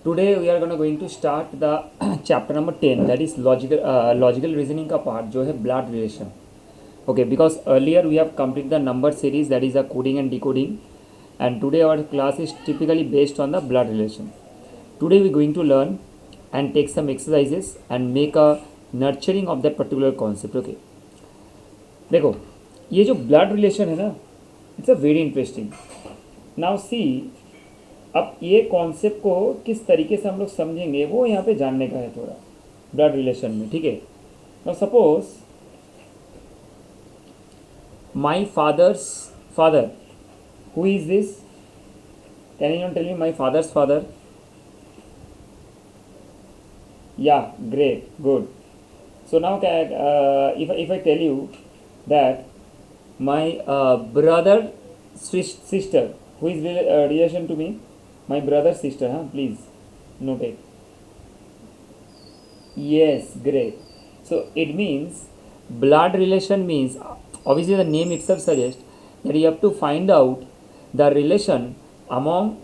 Today we are going to start the chapter number 10, that is logical reasoning का part जो है blood relation. Okay, because earlier we have completed the number series, that is the coding and decoding, and today our class is typically based on the blood relation. Today we are going to learn and take some exercises and make a nurturing of that particular concept. Okay, देखो ये जो blood relation है ना, it's a very interesting. Now see, अब ये concept को किस तरीके से हम लोग समझेंगे वो यहाँ पे जानने का है थोड़ा ब्लड रिलेशन में, ठीक है. Now suppose my father's father, who is this? Can you tell me my father's father? Yeah great, good. So now if I tell you that my brother sister, who is relation to me, my brother sister, huh? Please note it. Yes, great. So it means blood relation means, obviously the name itself suggests that you have to find out the relation among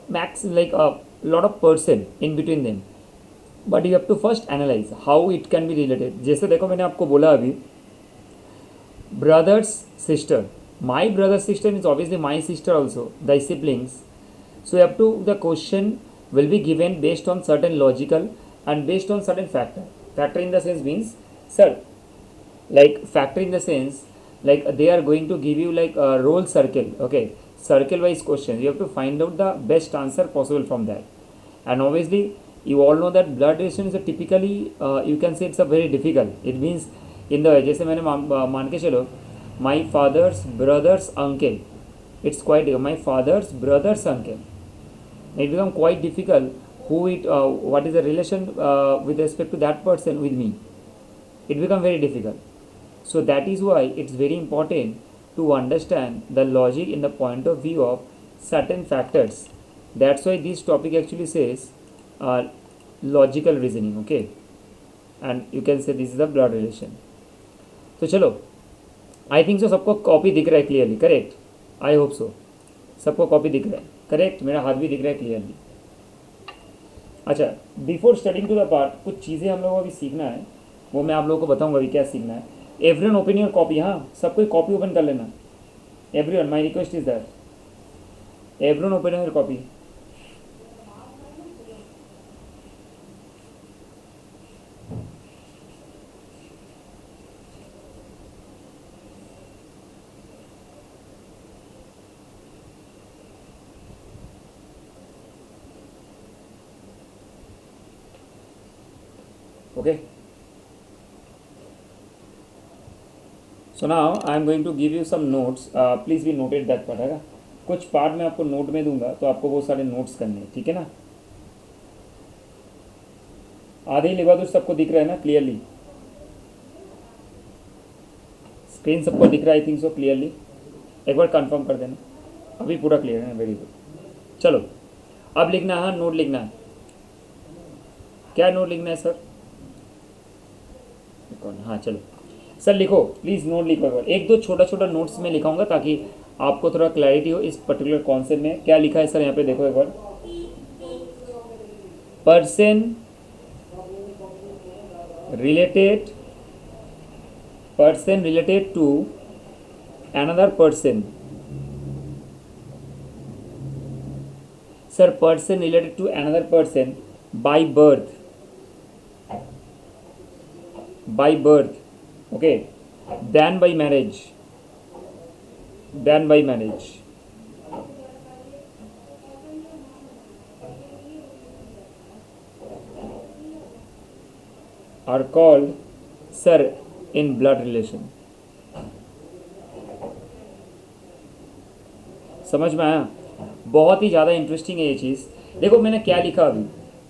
max like a lot of person in between them, but you have to first analyze how it can be related. जैसे देखो मैंने आपको बोला अभी brothers sister, my brother sister is obviously my sister also, the siblings. So you have to, the question will be given based on certain logical and based on certain factor. Factor in the sense means, sir, like factor in the sense like they are going to give you like a role circle, okay, circle wise questions. You have to find out the best answer possible from that. And obviously you all know that blood relation is a typically you can say it's a very difficult. It means in the, जैसे मैंने मान के चलो my father's brother's uncle, it's quite my father's brother's uncle. It become quite difficult who it what is the relation with respect to that person with me. It become very difficult. So that is why it's very important to understand the logic in the point of view of certain factors. That's why this topic actually says logical reasoning, okay, and you can say this is the blood relation. तो चलो, I think so सबको copy दिख रहा है clearly, correct? I hope so सबको copy दिख रहा है, करेक्ट? मेरा हाथ भी दिख रहा है क्लियरली. अच्छा, before starting to the part कुछ चीज़ें हम लोगों को अभी सीखना है, वो मैं आप लोगों को बताऊंगा अभी क्या सीखना है. एवरीवन ओपन योर कॉपी, हाँ सब कोई कॉपी ओपन कर लेना. Everyone, my request is that everyone open your copy. Okay, so now I am going to give you some notes. Please be noted that part है. कुछ part मैं आपको note में दूंगा तो आपको वो सारे नोट्स करने हैं, ठीक है ना? आधे ही लिखा तो सबको दिख रहा है ना क्लियरली? स्क्रीन सबको दिख रहा है आई थिंक सो क्लियरली? एक बार कंफर्म कर देना. अभी पूरा क्लियर है ना? Very good. चलो अब लिखना है, हाँ नोट लिखना है. क्या नोट लिखना है सर? हाँ चलो सर लिखो, प्लीज़ नोट लिखो. एक दो छोटा छोटा नोट्स में लिखाऊंगा ताकि आपको थोड़ा क्लैरिटी हो इस पर्टिकुलर कॉन्सेप्ट में. क्या लिखा है सर यहाँ पे देखो एक बार. Person related to another person. Sir person related to another person by birth, okay, than by marriage. Are called, sir, in blood relation. समझ में आया? बहुत ही ज़्यादा इंटरेस्टिंग है ये चीज़. देखो मैंने क्या लिखा अभी,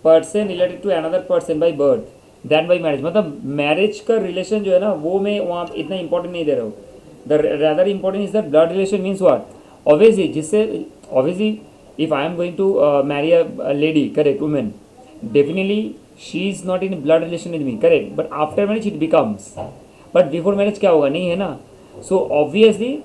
person related to another person by birth than by marriage. मतलब मैरिज का रिलेशन जो है ना वो मैं वहाँ इतना इंपॉर्टेंट नहीं दे रहा हूँ. The rather important is the blood relation. Means what? Obviously जिससे obviously if I am going to marry a lady, correct, women, definitely she is not in blood relation with me, correct, but after marriage it becomes. But before marriage क्या होगा? नहीं है ना. So obviously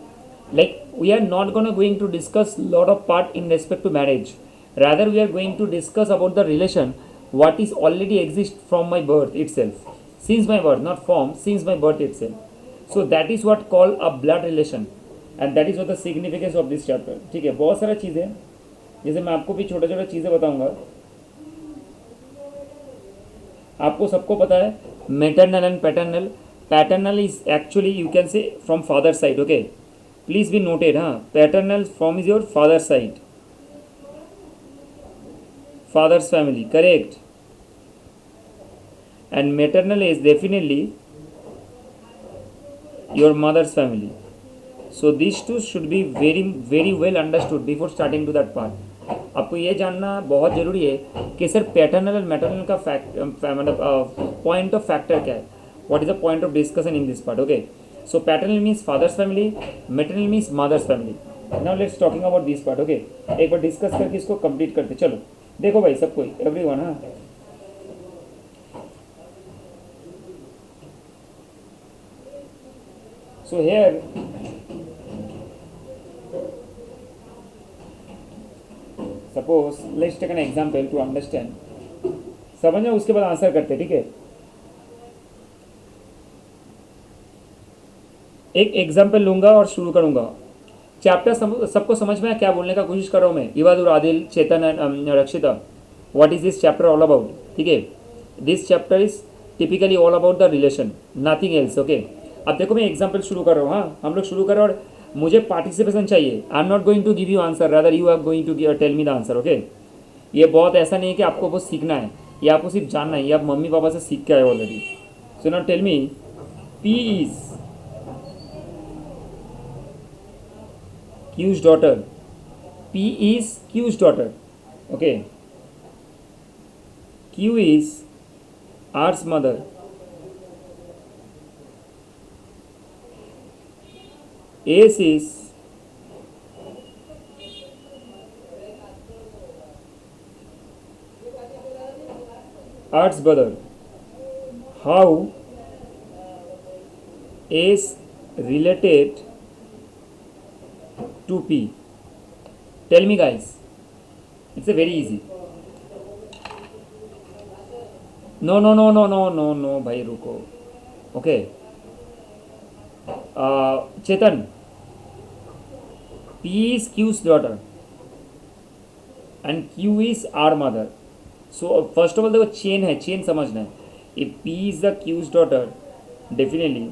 like we are not going to discuss lot of part in respect to marriage. rather we are going to discuss about the relation what is already exist from my birth itself, since my birth, not from, since my birth itself. So that is what called a blood relation and that is what the significance of this chapter. ठीक है, बहुत सारा चीज़ें, जैसे मैं आपको भी छोटा छोटा चीज़ें बताऊंगा. आपको सबको पता है maternal and paternal. Paternal is actually you can say from father side. Okay, please be noted. हाँ, paternal from is your father side, father's family, correct. And maternal is definitely your mother's family. So this two should be very very well understood before starting to that part. आपको ये जानना बहुत ज़रूरी है कि sir paternal और maternal का मतलब पॉइंट ऑफ फैक्टर क्या है, what is the point of discussion in this part. Okay, so paternal means father's family, maternal means mother's family. Now let's talking about this part. Okay, एक बार discuss करके इसको complete करते. चलो देखो भाई, सब कोई, एवरीवन. हाँ, so here suppose let's take an example to understand. समझना, उसके बाद आंसर करते. ठीक है, एक एग्जाम्पल लूंगा और शुरू करूंगा. चैप्टर सबको समझ में है क्या बोलने का कोशिश कर रहा हूँ मैं. इवादुर, आदिल, चेतन एंड रक्षिता, what is this chapter all about. ठीक है, this chapter is typically all about the relation, nothing else. Okay, अब देखो मैं एग्जाम्पल शुरू कर रहा हूँ. हाँ, हम लोग शुरू कर रहे हैं और मुझे पार्टिसिपेशन चाहिए. I am not going to give you answer, rather you are going to tell me the answer. Okay, ये बहुत ऐसा नहीं है कि आपको वो सीखना है, ये आपको सिर्फ जानना है. ये आप मम्मी पापा से सीख के आए already. So now tell me, P is Q's daughter. P is Q's daughter. Okay. Q is R's mother. S is R's brother. How S related to P? Tell me guys. It's a very easy. No भाई रुको. Okay. Chetan, P is Q's daughter and Q is R mother. So first of all देखो chain है, chain समझना है. If P is the Q's daughter, definitely,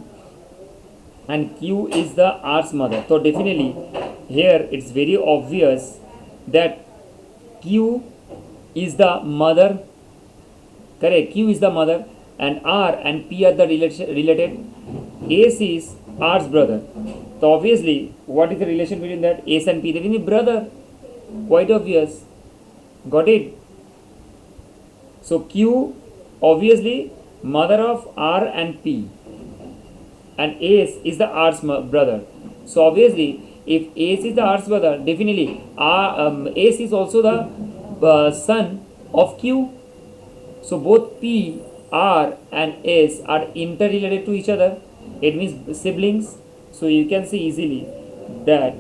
and Q is the R's mother, so definitely here it's very obvious that Q is the mother. Correct, Q is the mother and R and P are the related. S is R's brother, so obviously what is the relation between that S and P? Definitely brother, quite obvious. Got it? So Q obviously mother of R and P and S is the R's brother. So obviously if S is the R's brother, definitely S is also the son of Q. So both P, R and S are interrelated to each other. It means siblings. So you can see easily that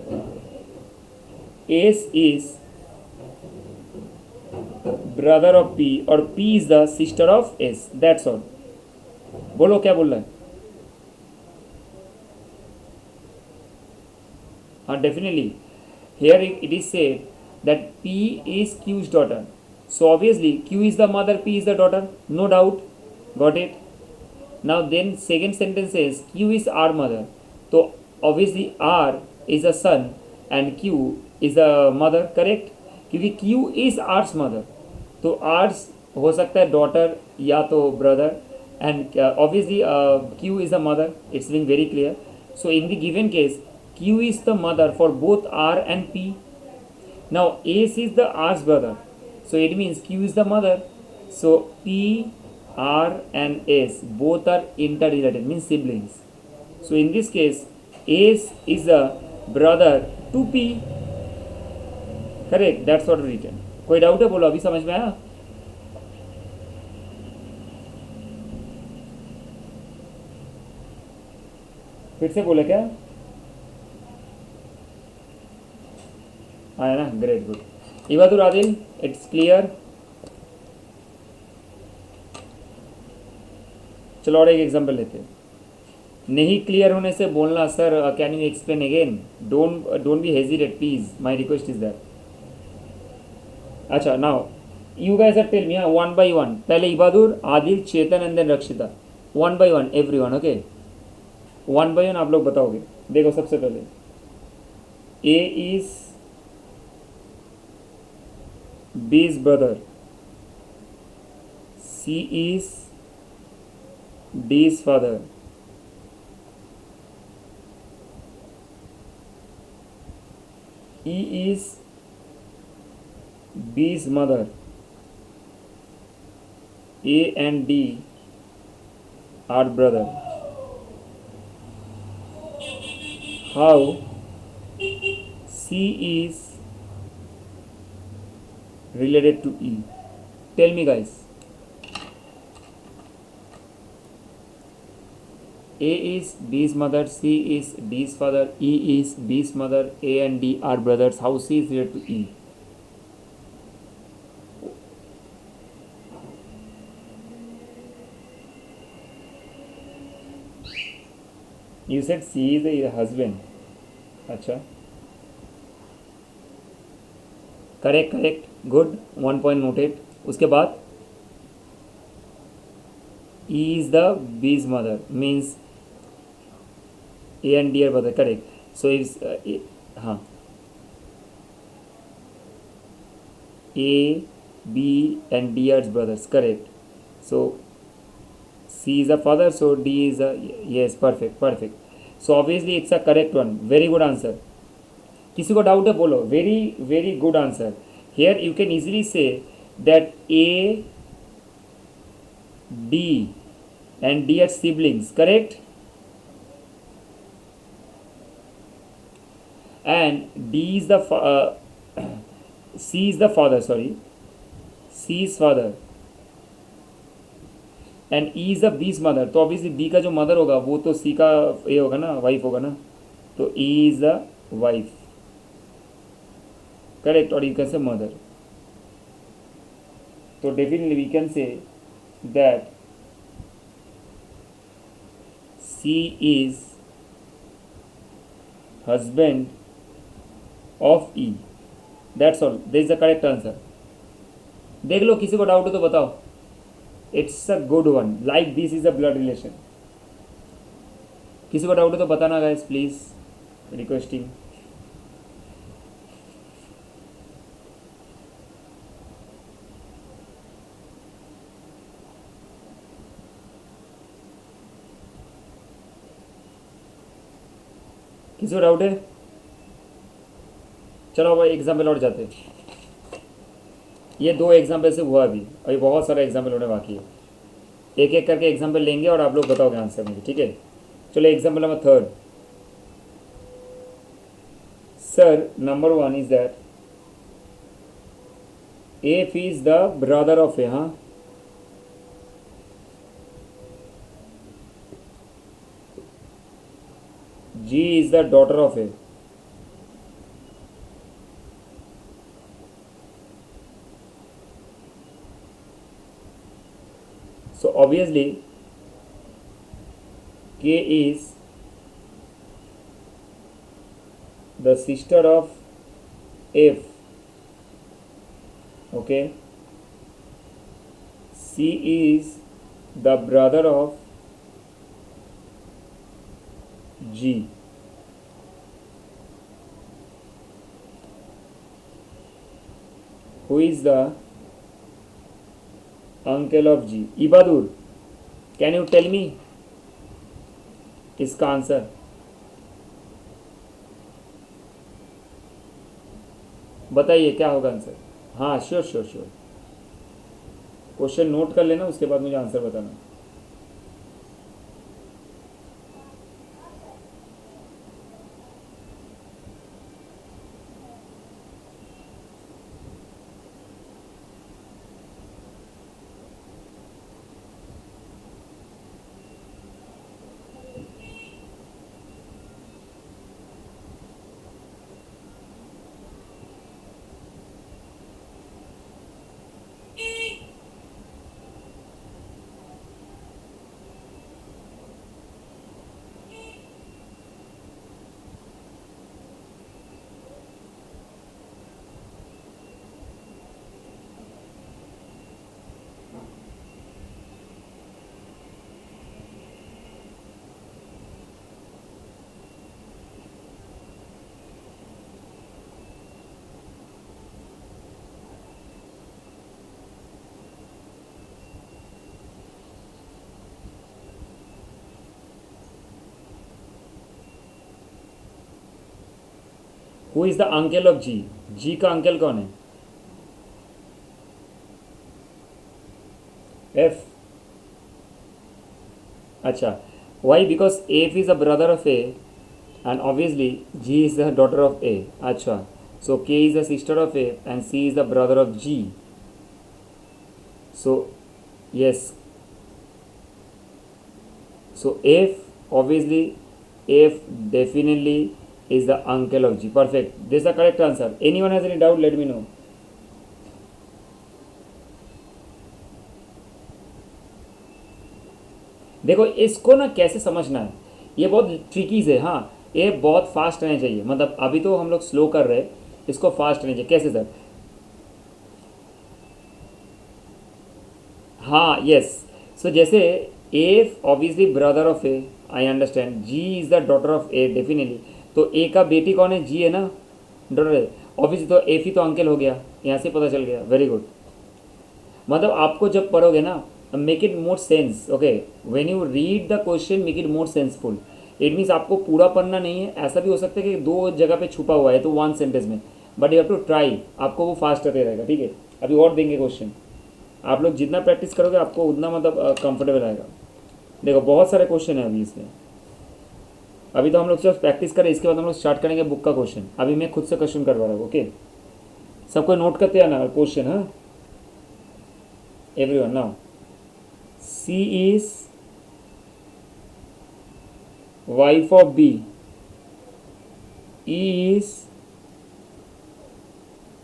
S is brother of P or P is the sister of S. That's all. बोलो क्या बोल रहा है. Definitely here it is said that P is Q's daughter. So obviously Q is the mother, P is the daughter, no doubt. Got it? Now then second sentence says Q is R mother. So obviously R is a son and Q is a mother. Correct? क्योंकि Q is R's mother, तो R's हो सकता है daughter या तो brother, and obviously Q is the mother. It's being very clear. So in the given case Q is the mother for both R and P. Now S is the R's brother, so it means Q is the mother. So P, R and S both are interrelated, means siblings. So in this case S is the brother to P. Correct, that's what written. कोई doubt है बोलो, अभी समझ में आया. फिर से बोले क्या आया ना. Great, good. Ibadur Adil, it's clear? चलो और एक एग्जांपल लेते हैं। नहीं क्लियर होने से बोलना sir can you explain again, don't be hesitate please, my request is that. अच्छा now you guys are tell me, हाँ वन बाय वन, पहले Ibadur, Adil, Chetan and then Rakshita, one by one everyone, okay? One by one आप लोग बताओगे। देखो सबसे पहले A is B's brother, C is D's father, E is B's mother, A and D are brother. How C is related to E? Tell me guys. A is B's mother, C is D's father, E is B's mother, A and D are brothers. How C is related to E? You said C is the husband. अच्छा, correct correct, good, one point noted. उसके बाद E is the B's mother, means A and D are brother, correct. So if हाँ, A, B and D are brothers, correct. So C is a father, so D is a, yes, perfect perfect. So obviously it's a correct one, very good answer. किसी को doubt है बोलो, very very good answer. Here you can easily say that A D and D are siblings, correct? And D is the C is the father, sorry, C is father and E is the B's mother, तो obviously B का जो mother होगा वो तो C का ये होगा ना, वाइफ होगा ना, तो E is the wife, correct? और you can say mother, तो definitely we can say that C is husband of E. That's all. This is the correct answer. देख लो किसी को डाउट हो तो बताओ. It's a good one. Like this is a blood relation. किसी को doubt हो तो बताना guys, please. Requesting. किसी को डाउट है? चलो अब एग्जाम्पल और जाते हैं. ये 2 एग्जाम्पल से हुआ अभी, अभी बहुत सारे एग्जाम्पल होने बाकी है. एक एक करके एग्जाम्पल लेंगे और आप लोग बताओगे आंसर मुझे, ठीक है? चलो example number 3. Sir number 1 is that F is the brother of A. हाँ, G is the daughter of A. So obviously K is the sister of F. Okay. C is the brother of G. Who is the uncle of G? Ibadur, can you tell me इसका answer? बताइए क्या होगा answer? हाँ sure sure sure, question note कर लेना, उसके बाद मुझे आंसर बताना. Who is the uncle of G? G का अंकल कौन है? एफ। अच्छा, why? Because F is a brother of A and obviously G is the daughter of A. Acha. So K is the sister of A and C is the brother of G. So yes. So F, obviously F definitely is the uncle of G. Perfect. This is the correct answer. Anyone has any doubt? Let me know. देखो इसको ना कैसे समझना है, ये बहुत ट्रिकीज है। हाँ, ये बहुत फास्ट रहना चाहिए, मतलब अभी तो हम लोग स्लो कर रहे हैं, इसको फास्ट रहना चाहिए। कैसे सर? हाँ, यस। सो जैसे A obviously brother of A, I understand. G is the daughter of A, definitely. तो ए का बेटी कौन है? जी है ना, डॉटर है ऑब्वियसली। तो एफ ही तो अंकल हो गया, यहाँ से पता चल गया। Very good. मतलब आपको जब पढ़ोगे ना, make it more sense. Okay, when you read the question make it more senseful. It means आपको पूरा पढ़ना नहीं है, ऐसा भी हो सकता है कि दो जगह पे छुपा हुआ है तो वन सेंटेंस में, but you have to try, आपको वो फास्ट करते रहेगा। ठीक है, अभी और देंगे क्वेश्चन। आप लोग जितना प्रैक्टिस करोगे आपको उतना मतलब कंफर्टेबल आएगा। देखो बहुत सारे क्वेश्चन है अभी इसमें। अभी तो हम लोग सिर्फ प्रैक्टिस करें, इसके बाद हम लोग स्टार्ट करेंगे बुक का क्वेश्चन। अभी मैं खुद से क्वेश्चन करवा रहा हूँ। ओके, सबको नोट करते हैं ना क्वेश्चन? हाँ, everyone now, C is wife of B, E is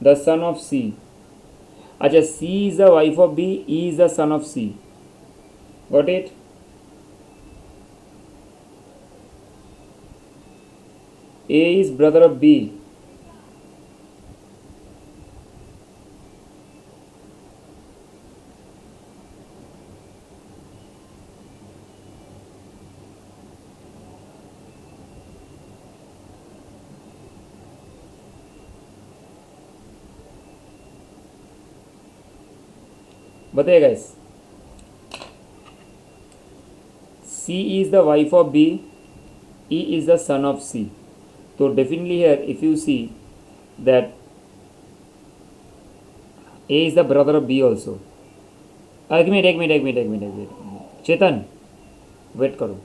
the son of C. अच्छा, C is the wife of B, E is the son of C. Got it? A is brother of B. बताइए guys. C is the wife of B, E is the son of C. So definitely here if you see that A is the brother of B also. एक minute चेतन wait करो।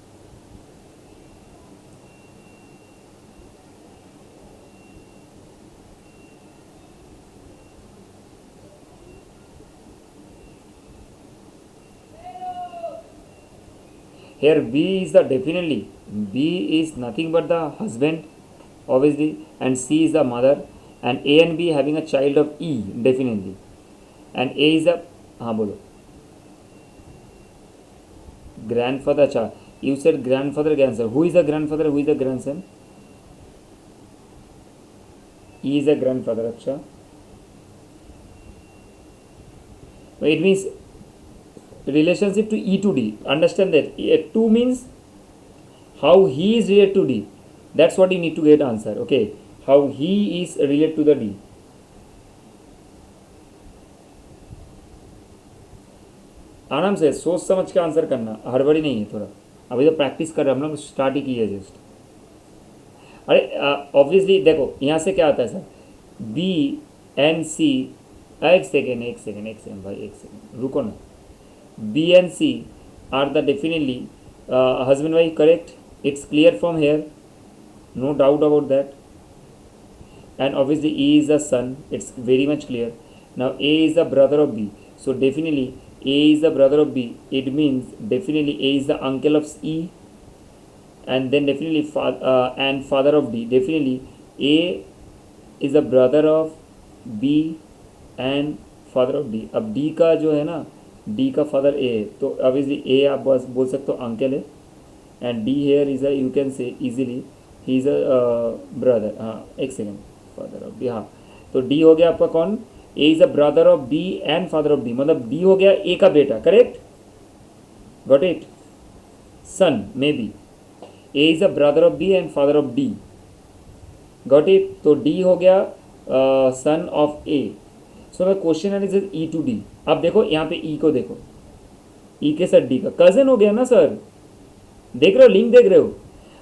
Here B is the definitely, B is nothing but the husband obviously, and C is the mother, and A and B having a child of E definitely, and A is the, हाँ बोलो, grandfather। अच्छा, you said grandfather, grandson. Who is the grandfather? Who is the grandson? E is the grandfather। अच्छा, it means relationship to E to D. Understand that? To means how he is related to D. That's what you need to get answer. Okay, how he is related to the D. आराम से सोच समझ के answer करना, हड़बड़ी नहीं है थोड़ा। अभी तो प्रैक्टिस कर रहे हैं हम लोग, स्टार्ट ही की है जस्ट। अरे ऑब्वियसली देखो यहाँ से क्या आता है सर, बी एंड सी। एक सेकेंड भाई, एक सेकेंड रुको ना। B and C are the definitely husband wife, correct? It's clear from here, no doubt about that. And obviously E is the son, it's very much clear. Now A is the brother of B, so definitely A is the brother of B, it means definitely A is the uncle of E, and then definitely and father of D. Definitely A is the brother of B and father of D. अब D का जो है ना, D का father A है, तो obviously A आप बस बोल सकते हो अंकल है, and D here is a, you can say easily he is a brother. हाँ, एक सेकेंड, फादर ऑफ बी। हाँ, तो डी हो गया आपका कौन? A is a brother of B and father of D, मतलब डी हो गया ए का बेटा, correct? Got it? Son may be. A is a brother of B and father of D, got it? तो डी हो गया son of A. So the question is E to D. अब देखो यहाँ पे ई को देखो, ई के साथ डी का कजन हो गया ना सर, देख रहे हो लिंक, देख रहे हो?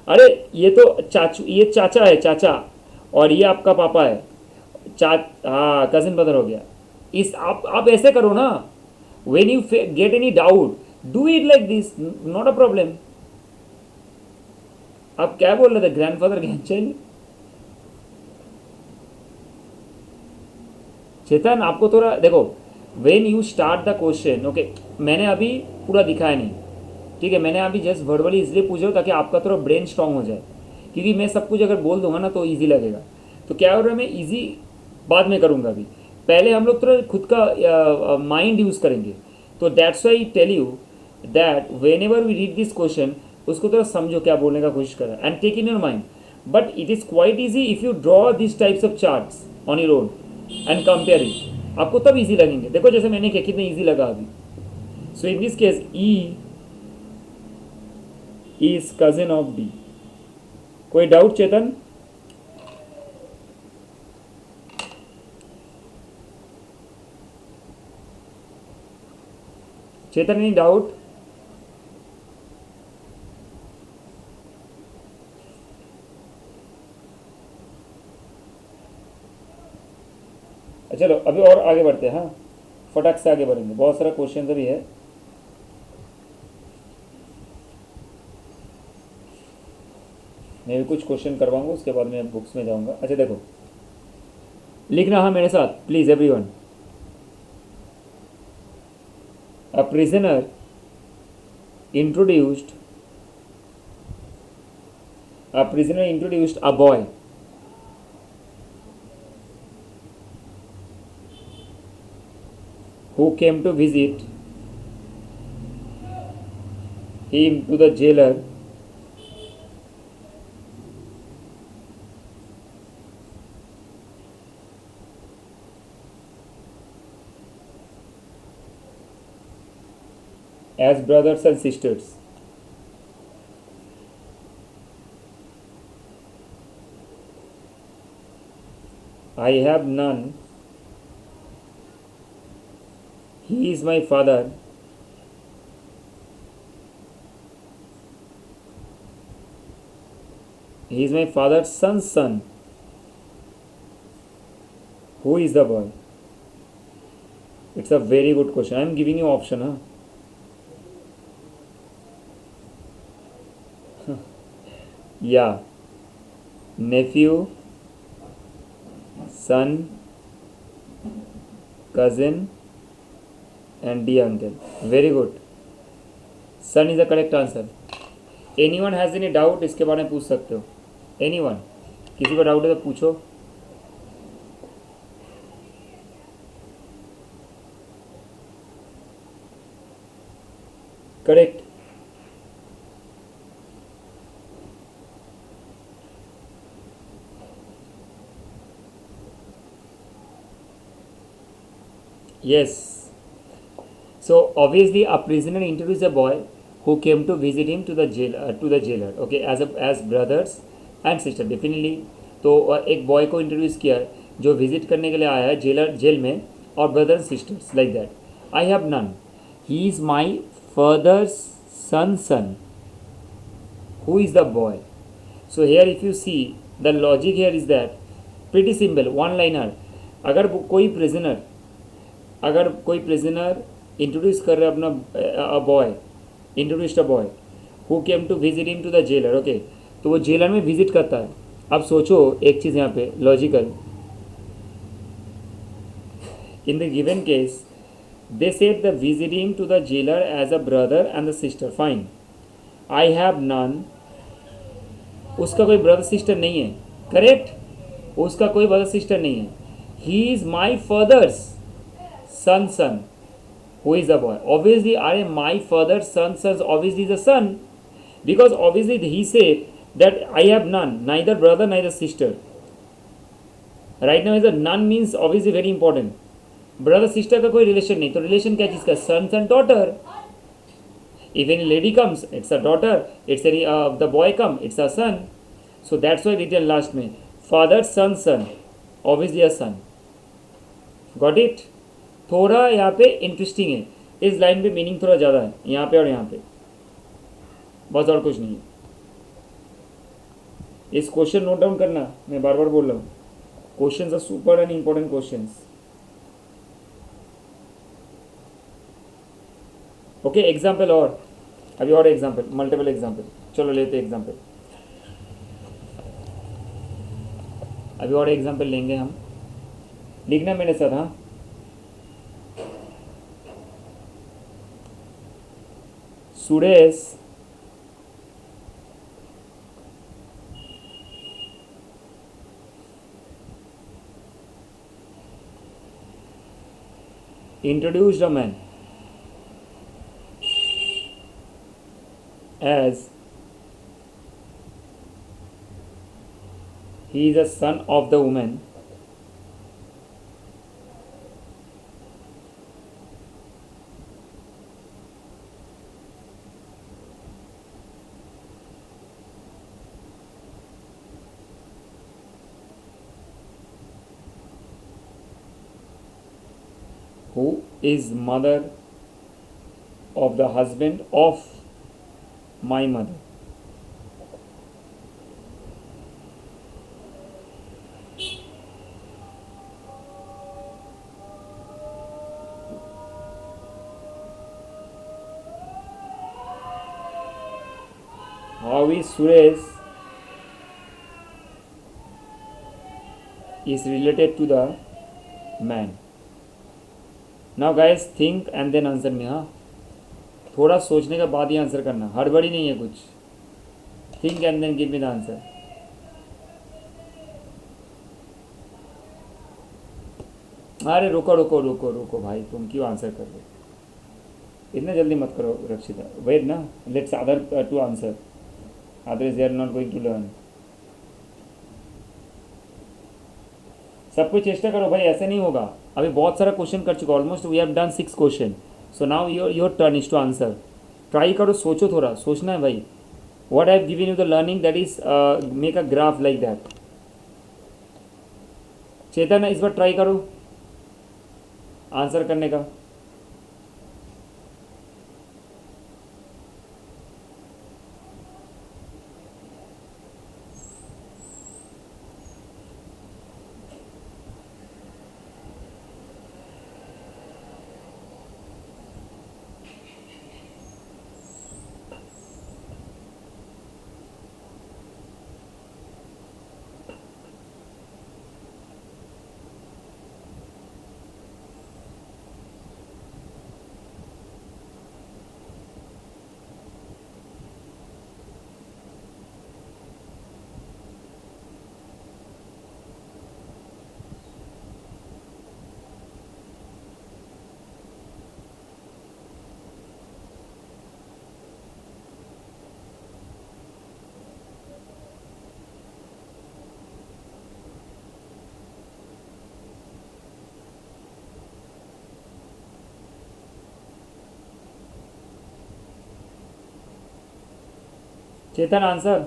अरे ये तो चाचू, ये चाचा है, चाचा। और ये आपका पापा है, हाँ कजिन ब्रदर हो गया। इस आप ऐसे करो ना, when you get any doubt do it like this, not a problem. आप क्या बोल रहे थे, ग्रैंडफादर ग्रैंडचाइल्ड? चेतन आपको थोड़ा देखो, when you start the question, okay मैंने अभी पूरा दिखाया नहीं, ठीक है, मैंने अभी जस्ट वर्बली इसलिए पूछा ताकि आपका थोड़ा ब्रेन स्ट्रांग हो जाए, क्योंकि मैं सब कुछ अगर बोल दूंगा ना तो इजी लगेगा। तो क्या हो रहा है, मैं इजी बाद में करूँगा, अभी पहले हम लोग थोड़ा खुद का माइंड यूज़ करेंगे। तो that's why tell you that whenever we read this question, उसको थोड़ा समझो क्या बोलने का कोशिश करा and take in your mind. But it is quite easy if you draw this types of charts on your own and compare it, आपको तब इजी लगेंगे। देखो जैसे मैंने किया कितना इजी लगा अभी। So in this case E is cousin of D. कोई doubt Chetan? Chetan any doubt? चलो अभी और आगे बढ़ते हैं, हाँ फटाक से आगे बढ़ेंगे, बहुत सारा क्वेश्चन अभी है। मैं भी कुछ क्वेश्चन करवाऊंगा, उसके बाद मैं बुक्स में जाऊंगा। अच्छा देखो, लिखना हाँ मेरे साथ please everyone. A prisoner introduced a boy who came to visit him to the jailer as brothers and sisters. I have none. He is my father. He is my father's son's son. Who is the boy? It's a very good question. I am giving you option, huh? Yeah. Nephew, son, cousin, and dear uncle. Very good. Son is the correct answer. Anyone has any doubt? इसके बारे में पूछ सकते हो। Anyone? किसी को doubt है तो पूछो। Correct. Yes. So obviously a prisoner introduced a boy who came to visit him to the jailer, okay, as brothers and sister definitely। तो एक बॉय को इंट्रोड्यूस किया जो विजिट करने के लिए आया है जेल में, और brother sisters like that. I have none, he is my father's son. Who is the boy? So here if you see the logic here is that pretty simple, one liner. अगर कोई prisoner introduce कर रहा है अपना boy, introduced a boy who came to visit him to the jailer, okay, तो वो jailer में visit करता है। अब सोचो एक चीज़ यहाँ पे logical, in the given case they said the visiting to the jailer as a brother and the sister, fine. I have none, उसका कोई ब्रदर सिस्टर नहीं है, करेक्ट, उसका कोई ब्रदर सिस्टर नहीं है। ही is my fathers son. Who is the boy? Obviously, my father's son obviously is a son, because obviously he said that I have none, neither brother neither sister. Right now is a none means obviously very important. Brother sister का कोई relation नहीं, तो relation क्या चीज़ का? sons and daughter. If any lady comes, it's a daughter. It's any the boy come, it's a son. So that's why written last में father son, obviously a son. Got it? थोड़ा यहाँ पे interesting है, इस line पे meaning थोड़ा ज़्यादा है यहाँ पे और यहाँ पे, बस और कुछ नहीं है। इस क्वेश्चन नोट डाउन करना, मैं बार बार बोल रहा हूँ, questions are super and important questions. Okay, example और अभी और एग्जाम्पल, मल्टीपल एग्जाम्पल. चलो लेते एग्जाम्पल. अभी और एग्जाम्पल लेंगे हम. लिखना मेरे साथ, हाँ. Suresh introduced a man as he is a son of the woman who is mother of the husband of my mother. How is Suresh is related to the man. Now guys think and then answer me, हाँ. थोड़ा सोचने के बाद ही answer करना, हड़बड़ी नहीं है कुछ. Think and then give me the answer. अरे रुको रुको रुको रुको भाई, तुम क्यों आंसर कर रहे हो? इतना जल्दी मत करो रक्षिता, वेट ना, let's other to answer, otherwise they are not going to learn. सब कुछ चेष्टा करो भाई, ऐसे नहीं होगा. अभी बहुत सारा क्वेश्चन कर चुका, almost we have done 6 question. So now your turn is to answer. Try करो, सोचो, थोड़ा सोचना है भाई. What I have given you the learning, that is make a graph like that. Chetan इस बार ट्राई करो आंसर करने का. चेतन आंसर.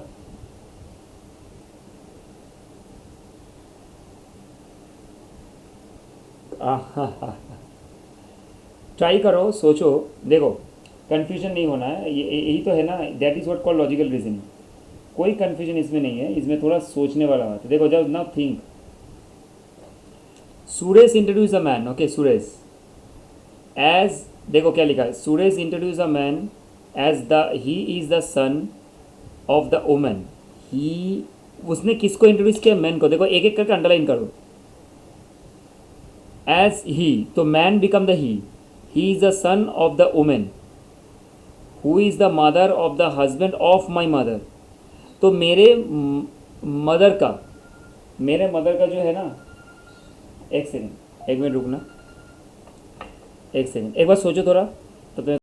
ट्राई करो, सोचो, देखो, कन्फ्यूजन नहीं होना है, यही तो है ना, that is what call logical reasoning. कोई कन्फ्यूजन इसमें नहीं है, इसमें थोड़ा सोचने वाला बात है. देखो जब now think. Suresh introduce a man, okay, Suresh as, देखो क्या लिखा है, Suresh introduce a man as the he is the son of the woman. He, उसने किसको इंट्रोड्यूस किया? मैन को. देखो एक एक करके अंडरलाइन करो. एज ही, तो man become the he is the son of the women who is the mother of the husband of my mother. तो मदर का मेरे मदर का जो है ना, एक सेकेंड, एक मिनट रुकना, एक सेकेंड, एक बार सोचो थोड़ा, तो तुम्हें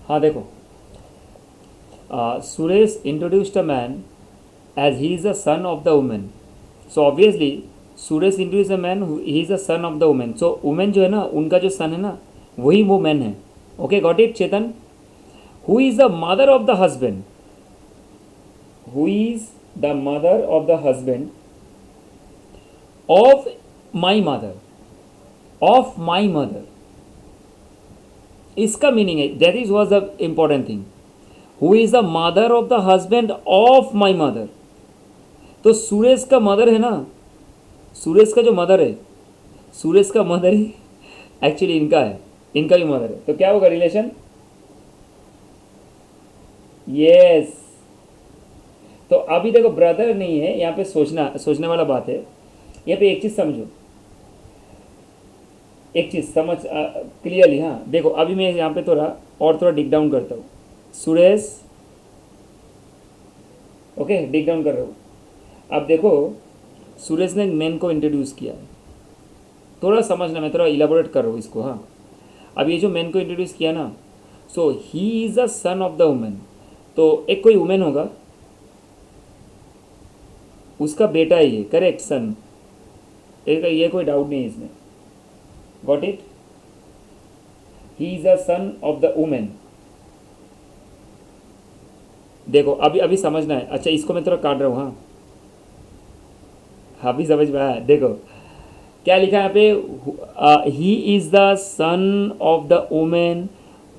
हाँ देखो, Suresh introduced a man as he is the son of the woman. So obviously Suresh introduce a man, he is the son of the women. So women जो है ना, उनका जो सन है ना, वही वो मैन है. Okay, got it Chetan? Who is the mother of the husband? Who is the mother of the husband of my mother? Of my mother, इसका मीनिंग है, that is was the important thing. Who is the mother of the husband of my mother? तो सुरेश का mother है ना, सुरेश का जो mother है, सुरेश का मदर ही एक्चुअली इनका है, इनका भी मदर है. तो क्या होगा रिलेशन? यस. तो अभी देखो ब्रदर नहीं है यहाँ पे, सोचने वाला बात है. यहाँ पे एक चीज समझो, एक चीज समझ क्लियरली. हाँ देखो, अभी मैं यहाँ पे थोड़ा डिग डाउन करता हूँ. सुरेश, ओके, डिग डाउन कर रहा हूँ. अब देखो, सुरेश ने मैन को इंट्रोड्यूस किया है. थोड़ा समझना, मैं थोड़ा इलाबोरेट कर रहा हूँ इसको. हाँ, अब ये जो मैन को इंट्रोड्यूस किया ना, so he is a son of the women. तो एक कोई वुमेन होगा, उसका बेटा है ये, करेक्ट, सन. ये कोई डाउट नहीं है इसमें. Got it? He is a son of the women. देखो अभी समझना है. अच्छा, इसको मैं थोड़ा काट रहा हूँ. हाँ, अभी समझ में आया. देखो क्या लिखा है यहाँ पे, he is the son of the women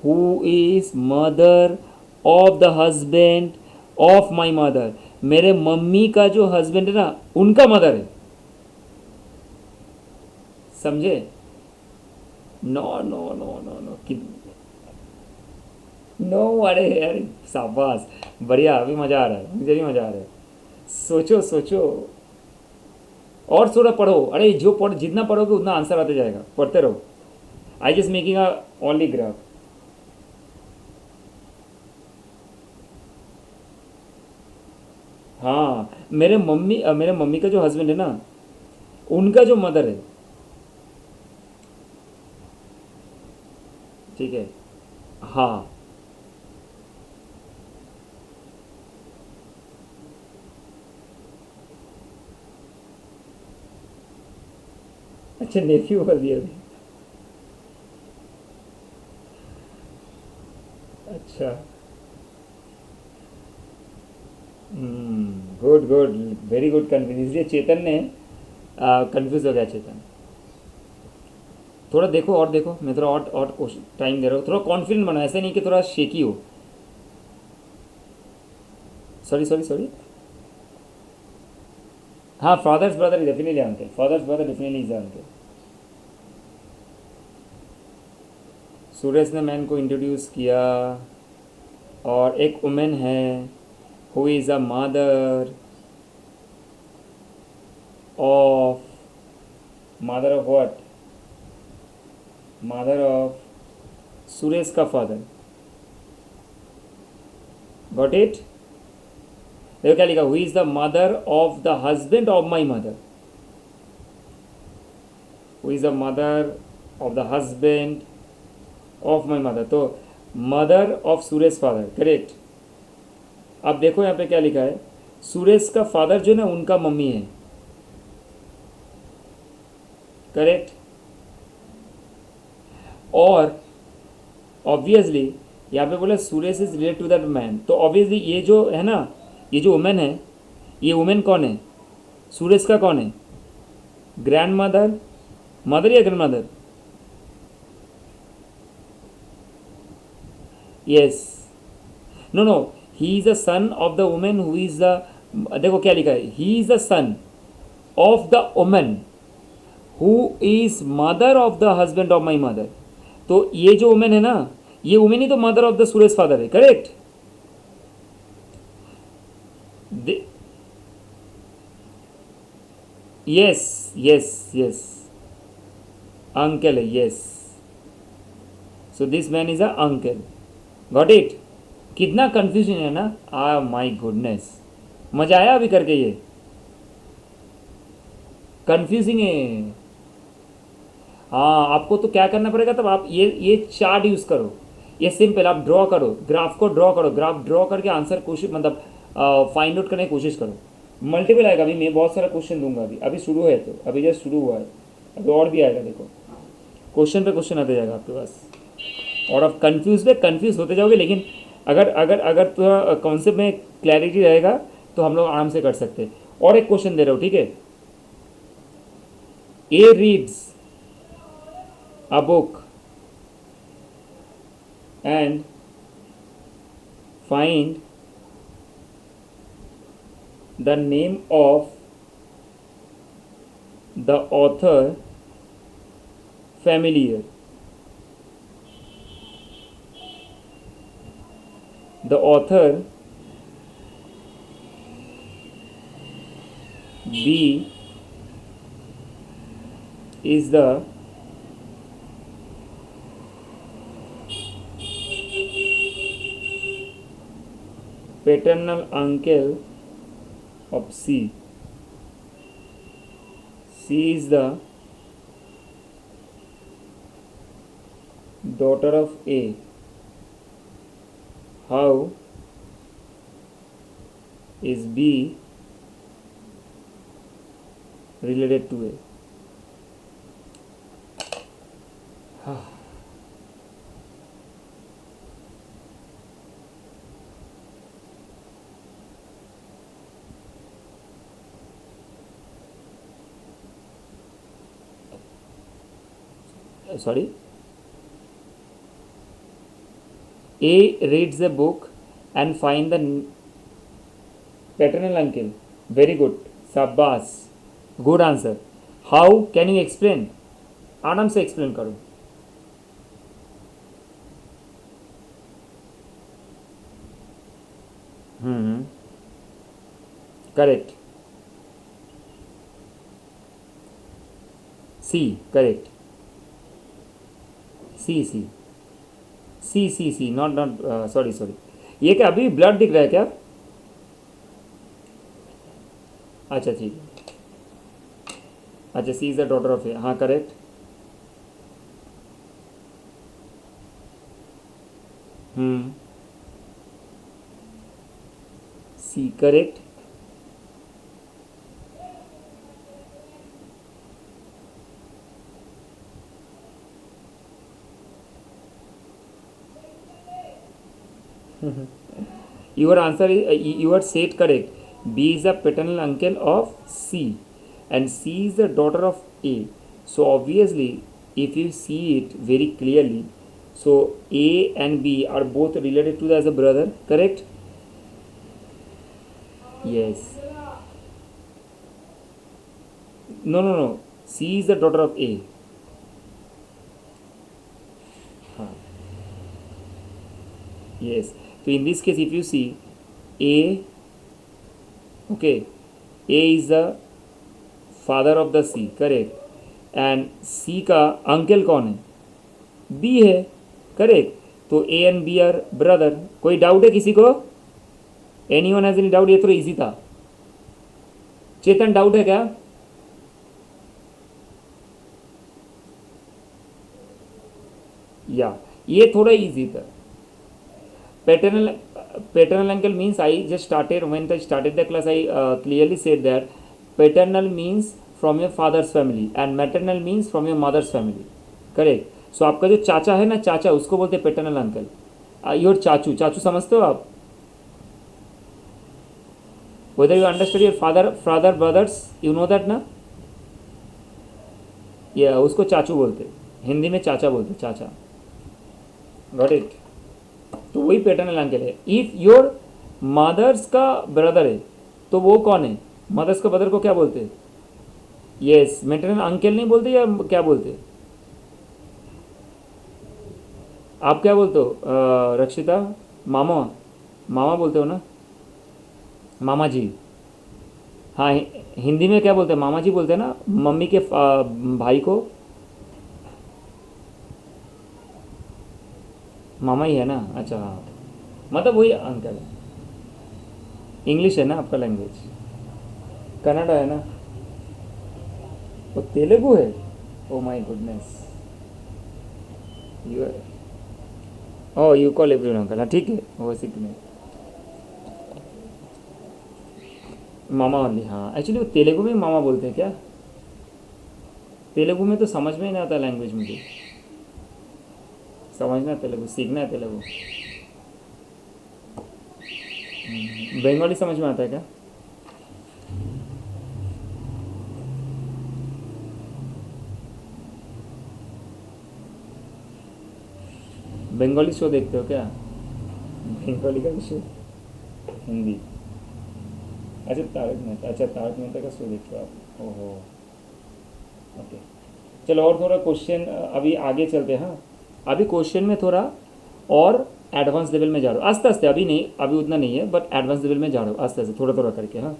who is mother of the husband of my mother. मेरे मम्मी का जो हस्बैंड है ना, उनका मदर है. समझे? No no no no no no. अरे अरे शाबाश, बढ़िया, अभी मज़ा आ रहा है, मुझे भी मज़ा आ रहा है. सोचो सोचो, और थोड़ा पढ़ो. अरे जो जितना पढ़ोगे उतना आंसर आते जाएगा. पढ़ते रहो. I just making a only graph. हाँ, मेरे मम्मी का जो हस्बैंड है ना, उनका जो मदर है. ठीक है. हाँ, अच्छा, नेफ्यू कर दिया अभी. अच्छा, good good, very good confuse. इसलिए चेतन ने कन्फ्यूज हो गया. चेतन, थोड़ा देखो और देखो, मैं थोड़ा और टाइम दे रहा हूँ. थोड़ा कॉन्फिडेंट बनो, ऐसे नहीं कि थोड़ा शेकी हो. Sorry sorry sorry. हाँ, father's brother definitely uncle, father's brother definitely is uncle. Suresh ने मैन को इंट्रोड्यूस किया, और एक वुमेन है who is a mother of, mother of what? Mother of Suresh का फादर. Got it? देखो क्या लिखा, who is the mother of the husband of my mother. Who is the mother of the husband of my mother. तो mother of Suresh father, correct. अब देखो यहाँ पे क्या लिखा है, सुरेश का फादर जो है ना, उनका मम्मी है. करेक्ट. और ऑब्वियसली यहाँ पे बोला Suresh is related to that man. तो ऑब्वियसली ये जो है ना, ये जो वुमेन है, ये वुमेन कौन है? सुरेश का कौन है? ग्रैंड मदर, मदर या grandmother? Yes. No no, he is the son of the women who is the, देखो क्या लिखा है, he is the son of the women who is mother of the husband of my mother. तो ये जो women है ना, ये वुमेन ही तो mother of the Suresh father है. Correct. Yes yes yes, uncle है. Yes, so this man is a uncle. Got it? कितना कंफ्यूजन है ना. माई गुडनेस, मजा आया अभी करके? ये कंफ्यूजिंग है. हाँ, आपको तो क्या करना पड़ेगा तब, आप ये चार्ट यूज़ करो. ये सिंपल, आप ड्रॉ करो, ग्राफ को ड्रॉ करो, ग्राफ ड्रॉ करके आंसर कोशिश मतलब फाइंड आउट करने की कोशिश करो। मल्टीपल आएगा, अभी मैं बहुत सारा क्वेश्चन दूंगा, अभी अभी शुरू है, तो अभी जस्ट शुरू हुआ है, अभी और भी आएगा। देखो क्वेश्चन पे क्वेश्चन आते जाएगा आपके पास, और आप कंफ्यूज होते जाओगे, लेकिन अगर अगर अगर थोड़ा कॉन्सेप्ट में क्लैरिटी रहेगा तो हम लोग आराम से कर सकते हैं। और एक क्वेश्चन दे रहा हूँ, ठीक है। A reads a book and find the name of the author familiar. The author B is the paternal uncle of C. C is the daughter of A. How is B related to A? Sorry. A reads a book and find the paternal uncle. Very good. Shabash. Good answer. How can you explain? आराम से explain करो। Correct. C correct. C C C C C not not sorry sorry, ये क्या अभी blood दिख रहा है क्या? अच्छा ठीक है, अच्छा C is the daughter of A, हाँ correct. C correct. Your answer is you are said correct. B is the paternal uncle of C, and C is the daughter of A. So obviously, if you see it very clearly, so A and B are both related to as a brother. Correct? Yes. No no no. C is the daughter of A. Yes. So in this case, if you see A, okay, A is the father of the C, correct, and C का uncle कौन है? B है, correct. तो A and B are brother. कोई doubt है किसी को? Anyone has any doubt? ये थोड़ा इजी था। चेतन डाउट है क्या? या ये थोड़ा इजी था। Paternal uncle means, I just started when I started the class, I clearly said that paternal means from your father's family and maternal means from your mother's family. Correct. So आपका जो चाचा है ना, चाचा, उसको बोलते हैं पैटर्नल अंकल। योर चाचू, चाचू समझते हो आप? whether you understand your father brothers, you know that ना? या उसको चाचू बोलते, हिंदी में चाचा बोलते, चाचा। Got it? तो वही पैटर्नल अंकल है। इफ योर मदर्स का ब्रदर है तो वो कौन है? मदर्स का ब्रदर को क्या बोलते हैं? यस, मैटरनल अंकल नहीं बोलते, या क्या बोलते? आप क्या बोलते हो रक्षिता? मामा, मामा बोलते हो ना? मामा जी। हाँ, हिंदी में क्या बोलते हैं? मामा जी बोलते हैं ना मम्मी के भाई को? मामा ही है ना? अच्छा हाँ, मतलब वही अंकल है। इंग्लिश है ना आपका लैंग्वेज? कन्नड़ा है ना? वो तेलुगु है? Oh my goodness. You oh you call everyone uncle, हाँ ठीक है, वो सिटी में मामा ओनली, हाँ एक्चुअली वो तेलुगु में मामा बोलते हैं क्या? तेलुगु में तो समझ में ही नहीं आता लैंग्वेज मुझे, समझना है तेलुगु, सीखना है तेलुगु। बंगाली समझ में आता है क्या? बंगाली शो देखते हो क्या? बंगाली का शो, हिंदी। अच्छा तारक मेहता, अच्छा तारक मेहता का शो देखते हो आप, ओहो। ओके, चलो और थोड़ा क्वेश्चन अभी आगे चलते हैं। हाँ, अभी क्वेश्चन में थोड़ा और एडवांस लेवल में जा रहा हूँ आस्ते आस्ते, अभी नहीं, अभी उतना नहीं है, बट एडवांस लेवल में जा रहा हूँ आस्ते आस्ते, थोड़ा थोड़ा करके। हाँ,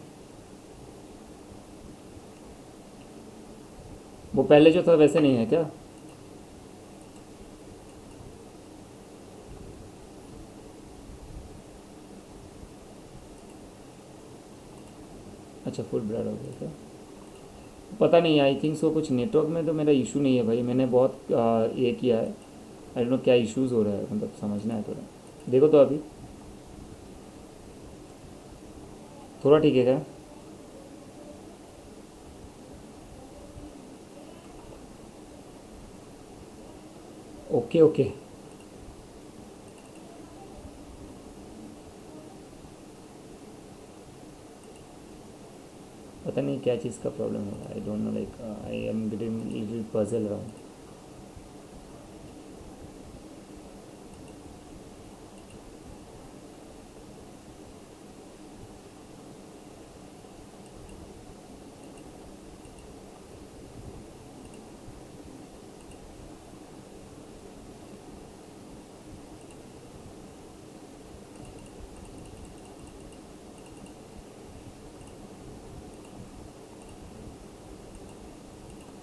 वो पहले जो था वैसे नहीं है क्या? अच्छा फुल ब्लड हो गया क्या? पता नहीं, आई थिंक सो कुछ नेटवर्क में तो मेरा इशू नहीं है भाई, मैंने बहुत ये किया है, आई डोंट नो क्या इश्यूज़ हो रहा है, मतलब समझना है थोड़ा। देखो तो अभी थोड़ा ठीक है क्या? Okay okay. पता नहीं क्या चीज़ का प्रॉब्लम हो रहा है, I don't know, like I am getting little puzzle around.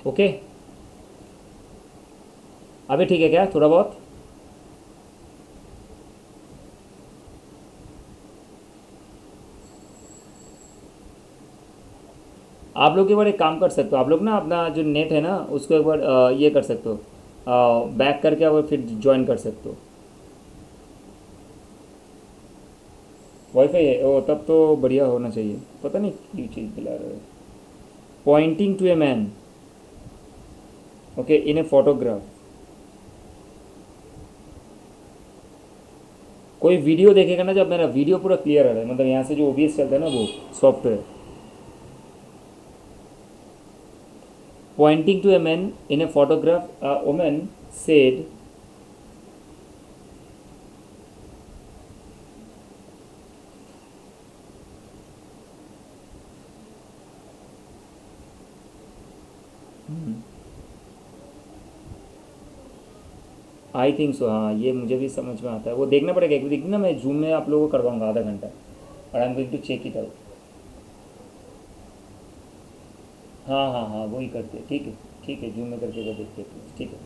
Okay, अभी ठीक है क्या थोड़ा बहुत? आप लोग एक बार एक काम कर सकते हो, आप लोग ना अपना जो नेट है ना उसको एक बार ये कर सकते हो, बैक करके और फिर ज्वाइन कर सकते हो। वाईफाई है ओ, तब तो बढ़िया होना चाहिए, पता नहीं क्यों चीज़ दिला रहा है। Pointing to a man, okay, in a photograph. कोई वीडियो देखेगा ना, जब मेरा वीडियो पूरा क्लियर आ रहा है, मतलब यहाँ से जो ओबीएस चलता है ना वो software, pointing to a man in a photograph, a woman said, I think so, हाँ ये मुझे भी समझ में आता है, वो देखना पड़ेगा एक देखना, मैं जूम में आप लोगों को करवाऊंगा आधा घंटा, और I am going to check it out. हाँ हाँ हाँ वही करते हैं, ठीक है, ठीक है, जूम में करके वो देखते हैं, ठीक है।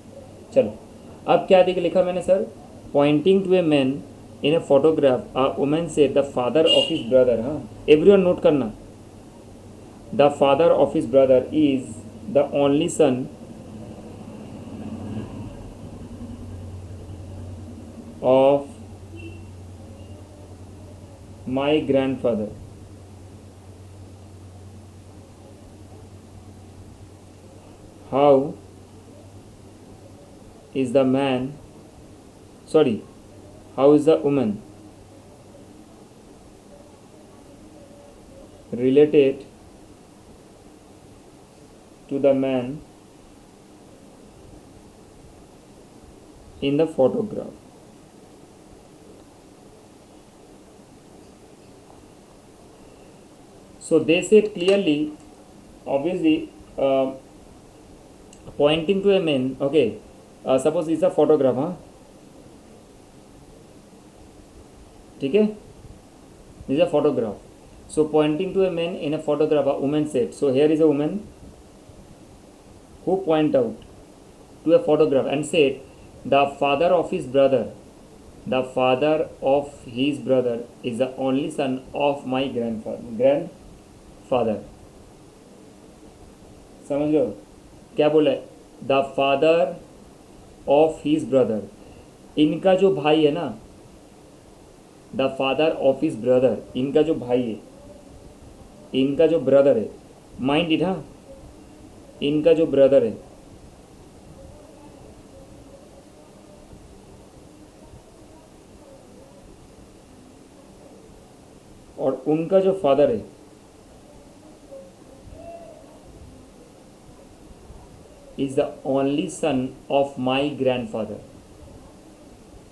चलो, अब क्या देख लिखा मैंने sir? Pointing to a man in a photograph, a women say the father of his brother, हाँ एवरीवन नोट करना, the father of his brother is the only son of my grandfather. How is the man, sorry, how is the woman related to the man in the photograph? So they said clearly, obviously, pointing to a man, okay, suppose it's a photograph, हाँ ठीक है, this is a photograph. So pointing to a man in a photograph, a woman said, so here is a woman who point out to a photograph and said, the father of his brother, the father of his brother is the only son of my grandfather. समझ रहे हो क्या बोला है? The father of his brother, इनका जो भाई है ना, the father of his brother, इनका जो भाई है, इनका जो ब्रदर है, माइंड इट, हाँ, इनका जो ब्रदर है, और उनका जो फादर है, is the only son of my grandfather,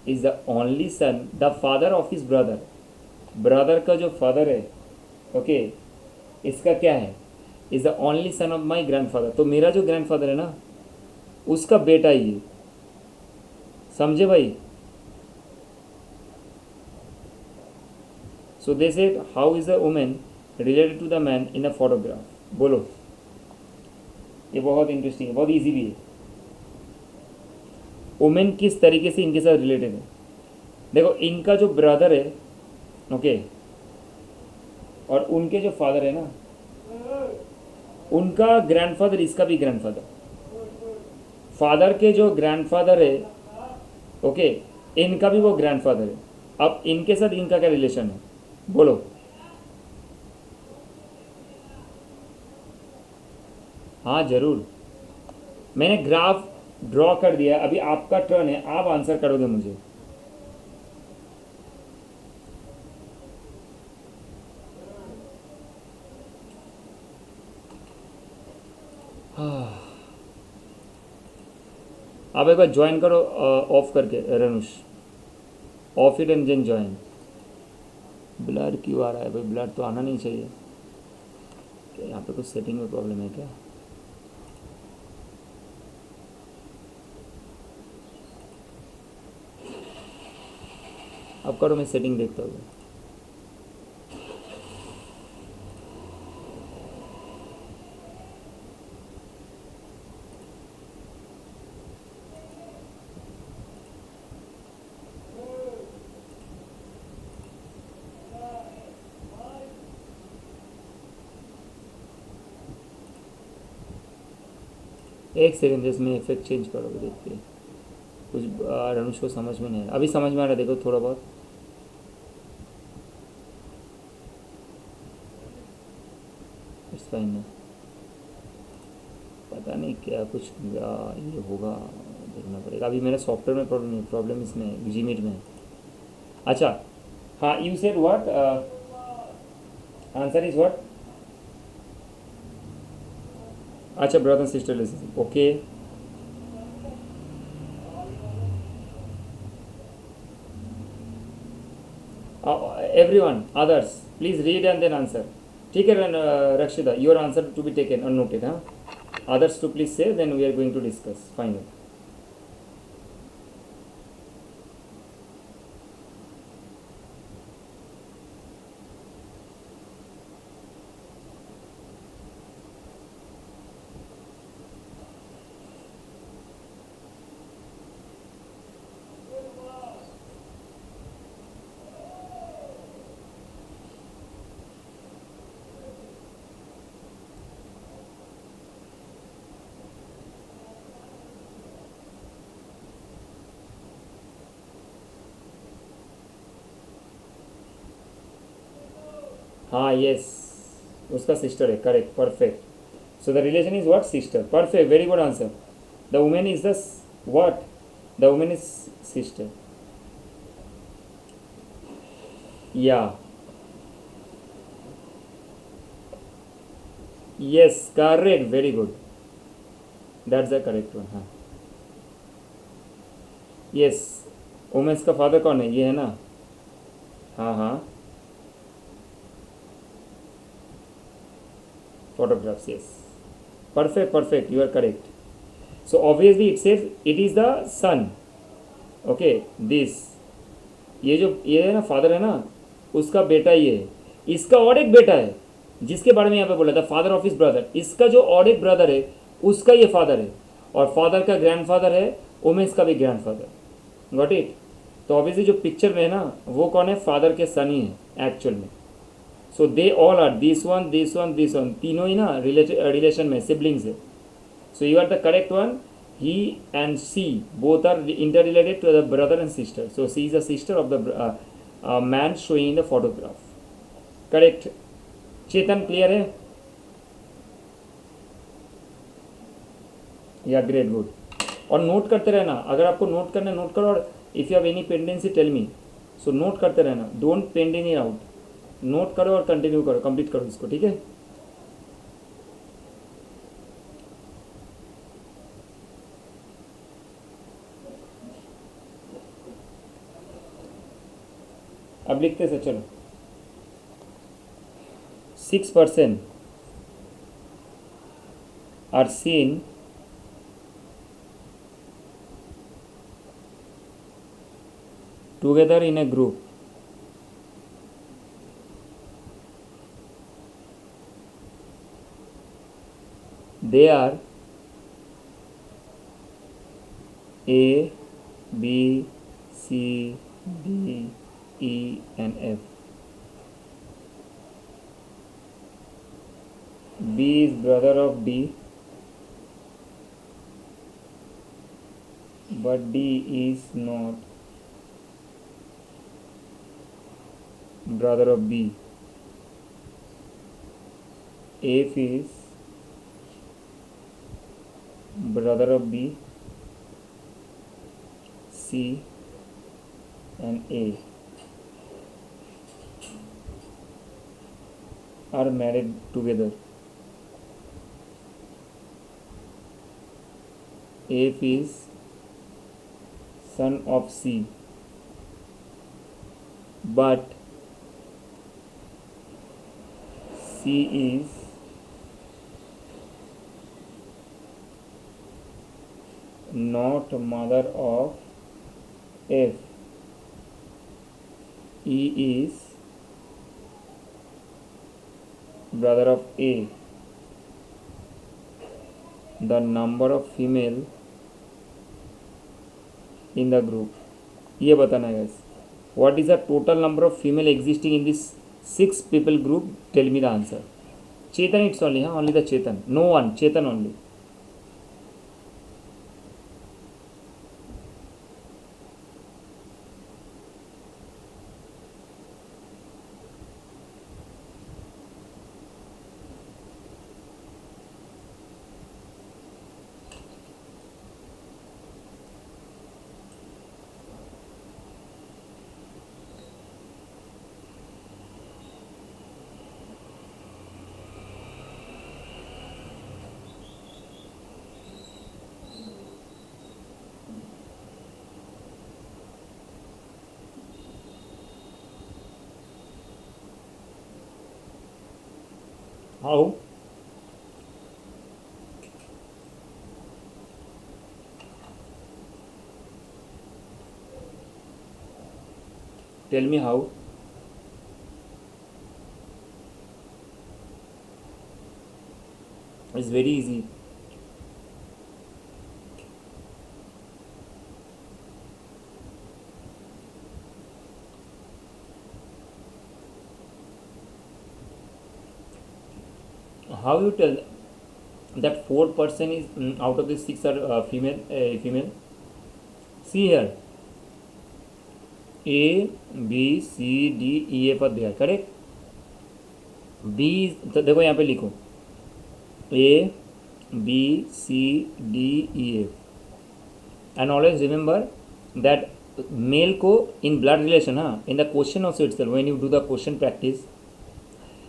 is the only sun, the father of his brother, brother का जो फादर है, ओके, इसका क्या है, is the only son of my grandfather. तो मेरा जो ग्रैंडफादर है ना, उसका बेटा ही है, समझे भाई। So they said how is the women related to the man in a photograph. बोलो, ये बहुत इंटरेस्टिंग है, बहुत इजी भी है। वुमेन किस तरीके से इनके साथ रिलेटेड है, देखो इनका जो ब्रदर है, ओके, और उनके जो फादर है ना, उनका ग्रैंडफादर, इसका भी ग्रैंडफादर, फादर के जो ग्रैंडफादर है, ओके, इनका भी वो ग्रैंडफादर है। अब इनके साथ इनका क्या रिलेशन है, बोलो। हाँ जरूर, मैंने ग्राफ ड्रॉ कर दिया, अभी आपका टर्न है, आप आंसर करोगे मुझे। आप एक बार ज्वाइन करो ऑफ करके, Ranush off it and then join. Blur क्यों आ रहा है भाई, ब्लर तो आना नहीं चाहिए क्या, यहाँ पे कुछ सेटिंग में प्रॉब्लम है क्या। अब करो, मैं सेटिंग देखता हूँ। एक सेकंड, जैसे मैं इफेक्ट चेंज करोगे देखते हैं। कुछ रनुष को समझ में नहीं आया, अभी समझ में आ रहा है, देखो थोड़ा बहुत। इट्स फाइन ना, पता नहीं क्या कुछ ये होगा, देखना पड़ेगा। अभी मेरे सॉफ्टवेयर में प्रॉब्लम नहीं, प्रॉब्लम इसमें जीमीट में है। अच्छा, हाँ, you said what, answer is what. अच्छा, brother and sister relationship, okay. Everyone others please read and then answer. ठीक है Rakshita, your answer to be taken और नोटेड, हाँ। others to please say, then we are going to discuss final. हाँ yes, उसका sister है, correct, perfect. So the relation is what, sister, perfect, very good answer. The women is the what, the women is sister, या yes correct, very good, that's the correct one. हाँ yes, women's का father कौन है, ये है ना। हाँ हाँ, photographs, yes, perfect, perfect, you are correct. So obviously it says it is the son, okay, this, ये है ना फादर है ना, उसका बेटा ये है, इसका और एक बेटा है जिसके बारे में यहाँ पे बोला था, फादर ऑफ हिज ब्रदर, इसका जो और एक ब्रदर है उसका ये फादर है, और फादर का ग्रैंडफादर है, उमेश का भी ग्रैंडफादर, गॉट इट। तो ऑब्वियसली जो पिक्चर में है ना, वो कौन है, फादर के सन ही है एक्चुअल में। So they all are this one, this one, this one, तीनों ही ना रिलेशन में सिबलिंग्स है। So you are the correct one, he and she both are interrelated to the brother and sister. So she is a sister of the man showing in the photograph. Correct. Chetan clear है? या great good. और note करते रहना. अगर आपको note करना है note करो. और if you have any pendency tell me. So note करते रहना. Don't pend in out. Note करो और कंटिन्यू करो, कंप्लीट करो इसको. ठीक है. अब लिखते से चलो. 6% are seen together in a group. They are A, B, C, D, E and F. B is brother of D, but D is not brother of B. F is brother of B, C and A are married together. F is son of C, but C is not mother of F. E is brother of A. The number of female in the group. ये बताना है guys. What is the total number of female existing in this 6 people group? Tell me the answer. Chetan, it's only, only the Chetan. No one, Chetan only. How? Tell me how. It's very easy. How you tell that 4% is out of the 6 are female? See here, A, B, C, D, E, F are there, correct? B, तो देखो यहाँ पे लिखो A, B, C, D, E, F, and always remember that male को in blood relation, in the question also itself, when you do the question practice,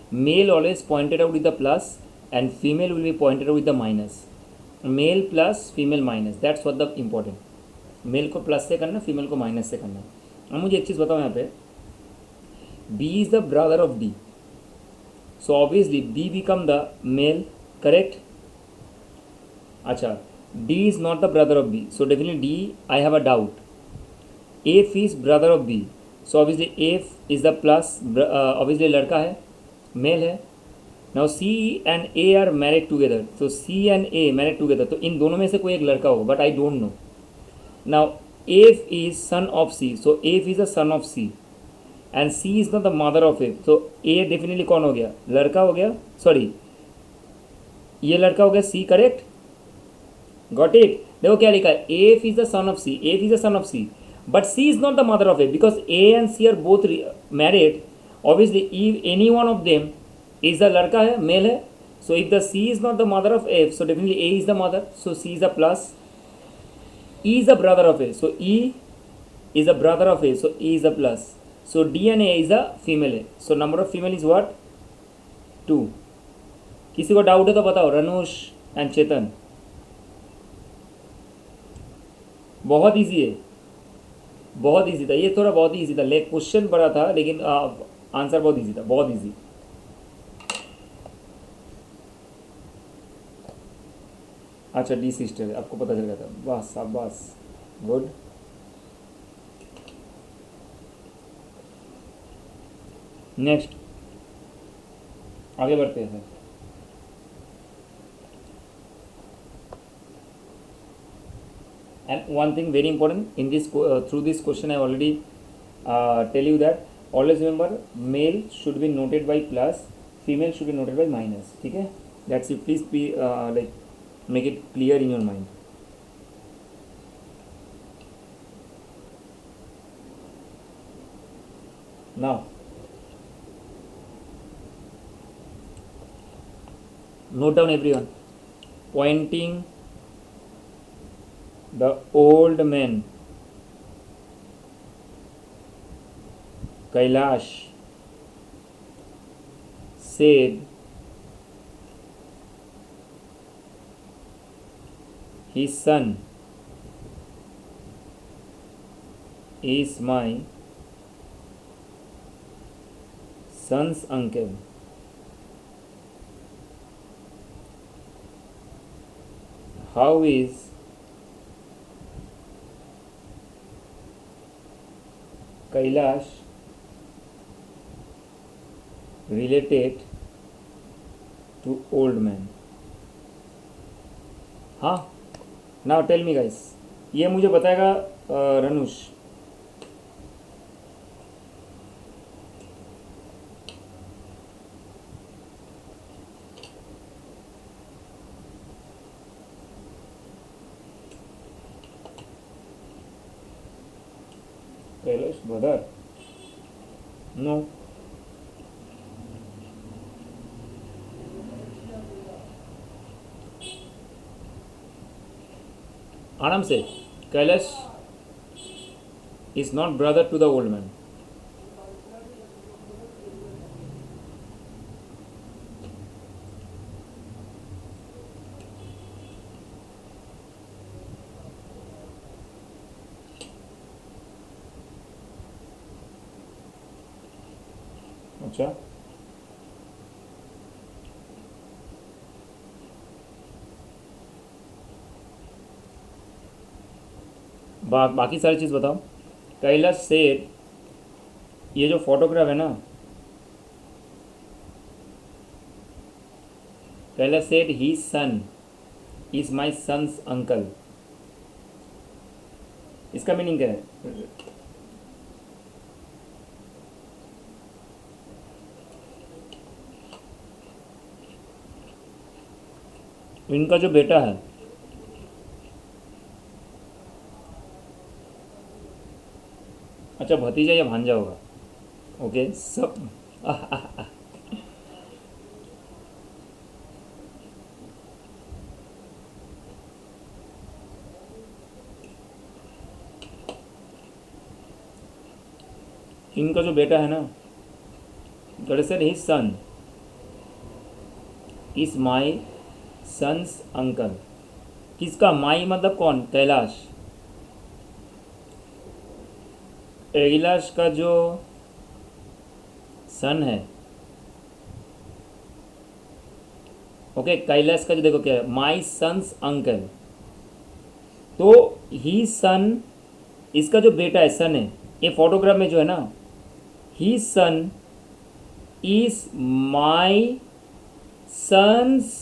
male always pointed out with the plus and female will be pointed out with the minus. Male plus female minus, that's what the important. Male को plus से करना, female को minus से करना. अब मुझे एक चीज़ बताओ यहाँ पे, B is the brother of D, so obviously B become the male, correct? अच्छा, D is not the brother of B, so definitely D I have a doubt. F is brother of B, so obviously F is the plus, obviously लड़का है, mail है. Now C and A are married together, so C and A married together, तो इन दोनों में से कोई एक लड़का होगा, but I don't know. Now F is son of C, so F is the son of C and C is not the mother of F, so A definitely कौन हो गया, लड़का हो गया, सॉरी ये लड़का हो गया C, करेक्ट? Got it? देखो क्या लिखा है, F is the son of C, F is the son of C, but C is not the mother of A because A and C are both married. Obviously if any one of them is the लड़का है, mail है, so if the C is not the mother of F, so definitely A is the mother, so C is a plus. E is the brother of A, so E is the brother of A, so E is a plus. So D and A is a female A, so number of female is what? 2. किसी को doubt है तो बताओ, रनुष and चेतन. बहुत easy है, बहुत easy था ये, थोड़ा बहुत ही इजी था, लेकिन क्वेश्चन बड़ा था, लेकिन आंसर बहुत इजी था, बहुत इजी. अच्छा डी सिस्टर है, आपको पता चल गया था, बस शाबाश, गुड. नेक्स्ट आगे बढ़ते हैं. And one thing very important in this, through this question I already tell you that always remember male should be noted by plus, female should be noted by minus. ठीक है, that's you, please be like make it clear in your mind. Now note down everyone, pointing the old man Kailash said his son is my son's uncle. How is Kailash related to old man? हाँ, now tell me guys, ये मुझे बताएगा Ranush. Kailash brother? No. आराम से, Kailash is not brother to the old man. अच्छा, बाकी सारी चीज़ बताओ. कैलाश सेड, ये जो फोटोग्राफ है ना, Kailash said he son is my son's uncle. इसका मीनिंग क्या है? इनका जो बेटा है, अच्छा भतीजा या भांजा होगा. ओके सब इनका जो बेटा है ना, God said his son is my son's uncle. किसका? माई मतलब कौन? कैलाश. कैलाश का जो सन है, ओके, कैलाश का जो देखो क्या है, माई सन्स अंकल. तो ही सन, इसका जो बेटा है, सन है, ये फोटोग्राफ में जो है ना, ही son is my son's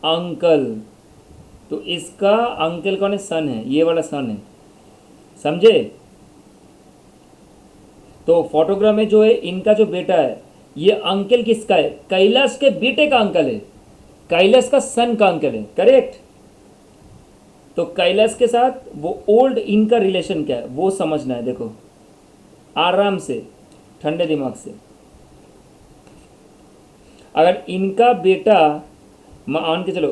uncle. तो इसका अंकल कौन है? सन है, ये वाला सन है, समझे? तो फोटोग्राफ में जो है इनका जो बेटा है, ये अंकल किसका है? कैलाश के बेटे का अंकल है, कैलाश का सन का अंकल है. करेक्ट. तो कैलाश के साथ वो ओल्ड इन का रिलेशन क्या है वो समझना है। देखो आराम से, ठंडे दिमाग से। अगर इनका बेटा, मान के चलो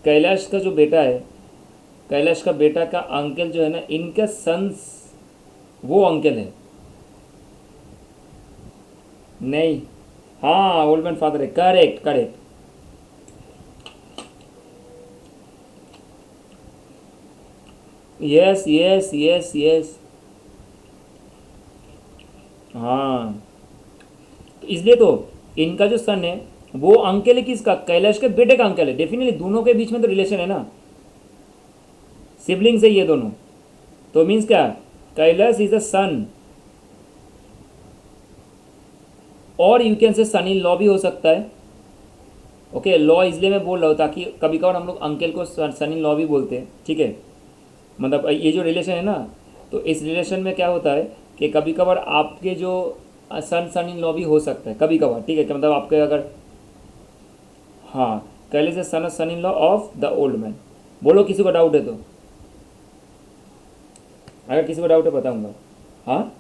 कैलाश का जो बेटा है, कैलाश का बेटा का अंकल जो है ना, इनका सन्स वो अंकल है। नहीं, हाँ ओल्ड मैन फादर है, correct correct. Yes yes yes yes, हाँ। तो इसलिए तो इनका जो सन है वो अंकल है किसका, कैलाश के बेटे का अंकल है। डेफिनेटली दोनों के बीच में तो रिलेशन है ना, सिबलिंग्स है ये दोनों। तो मीन्स क्या, कैलाश इज अ सन, और यू कैन से सन इन लॉ भी हो सकता है। ओके, लॉ इसलिए मैं बोल रहा हूँ ताकि कभी कभार हम लोग अंकल को सन इन लॉ भी बोलते हैं, ठीक है। मतलब ये जो रिलेशन है ना, तो इस रिलेशन में क्या होता है कि कभी कभार आपके जो सन इन लॉ भी हो सकता है कभी कभार, ठीक है। कि मतलब आपके अगर, हाँ, Kailash is son in law of the old man. बोलो किसी को डाउट है तो, अगर किसी को डाउट है बताऊंगा। हाँ,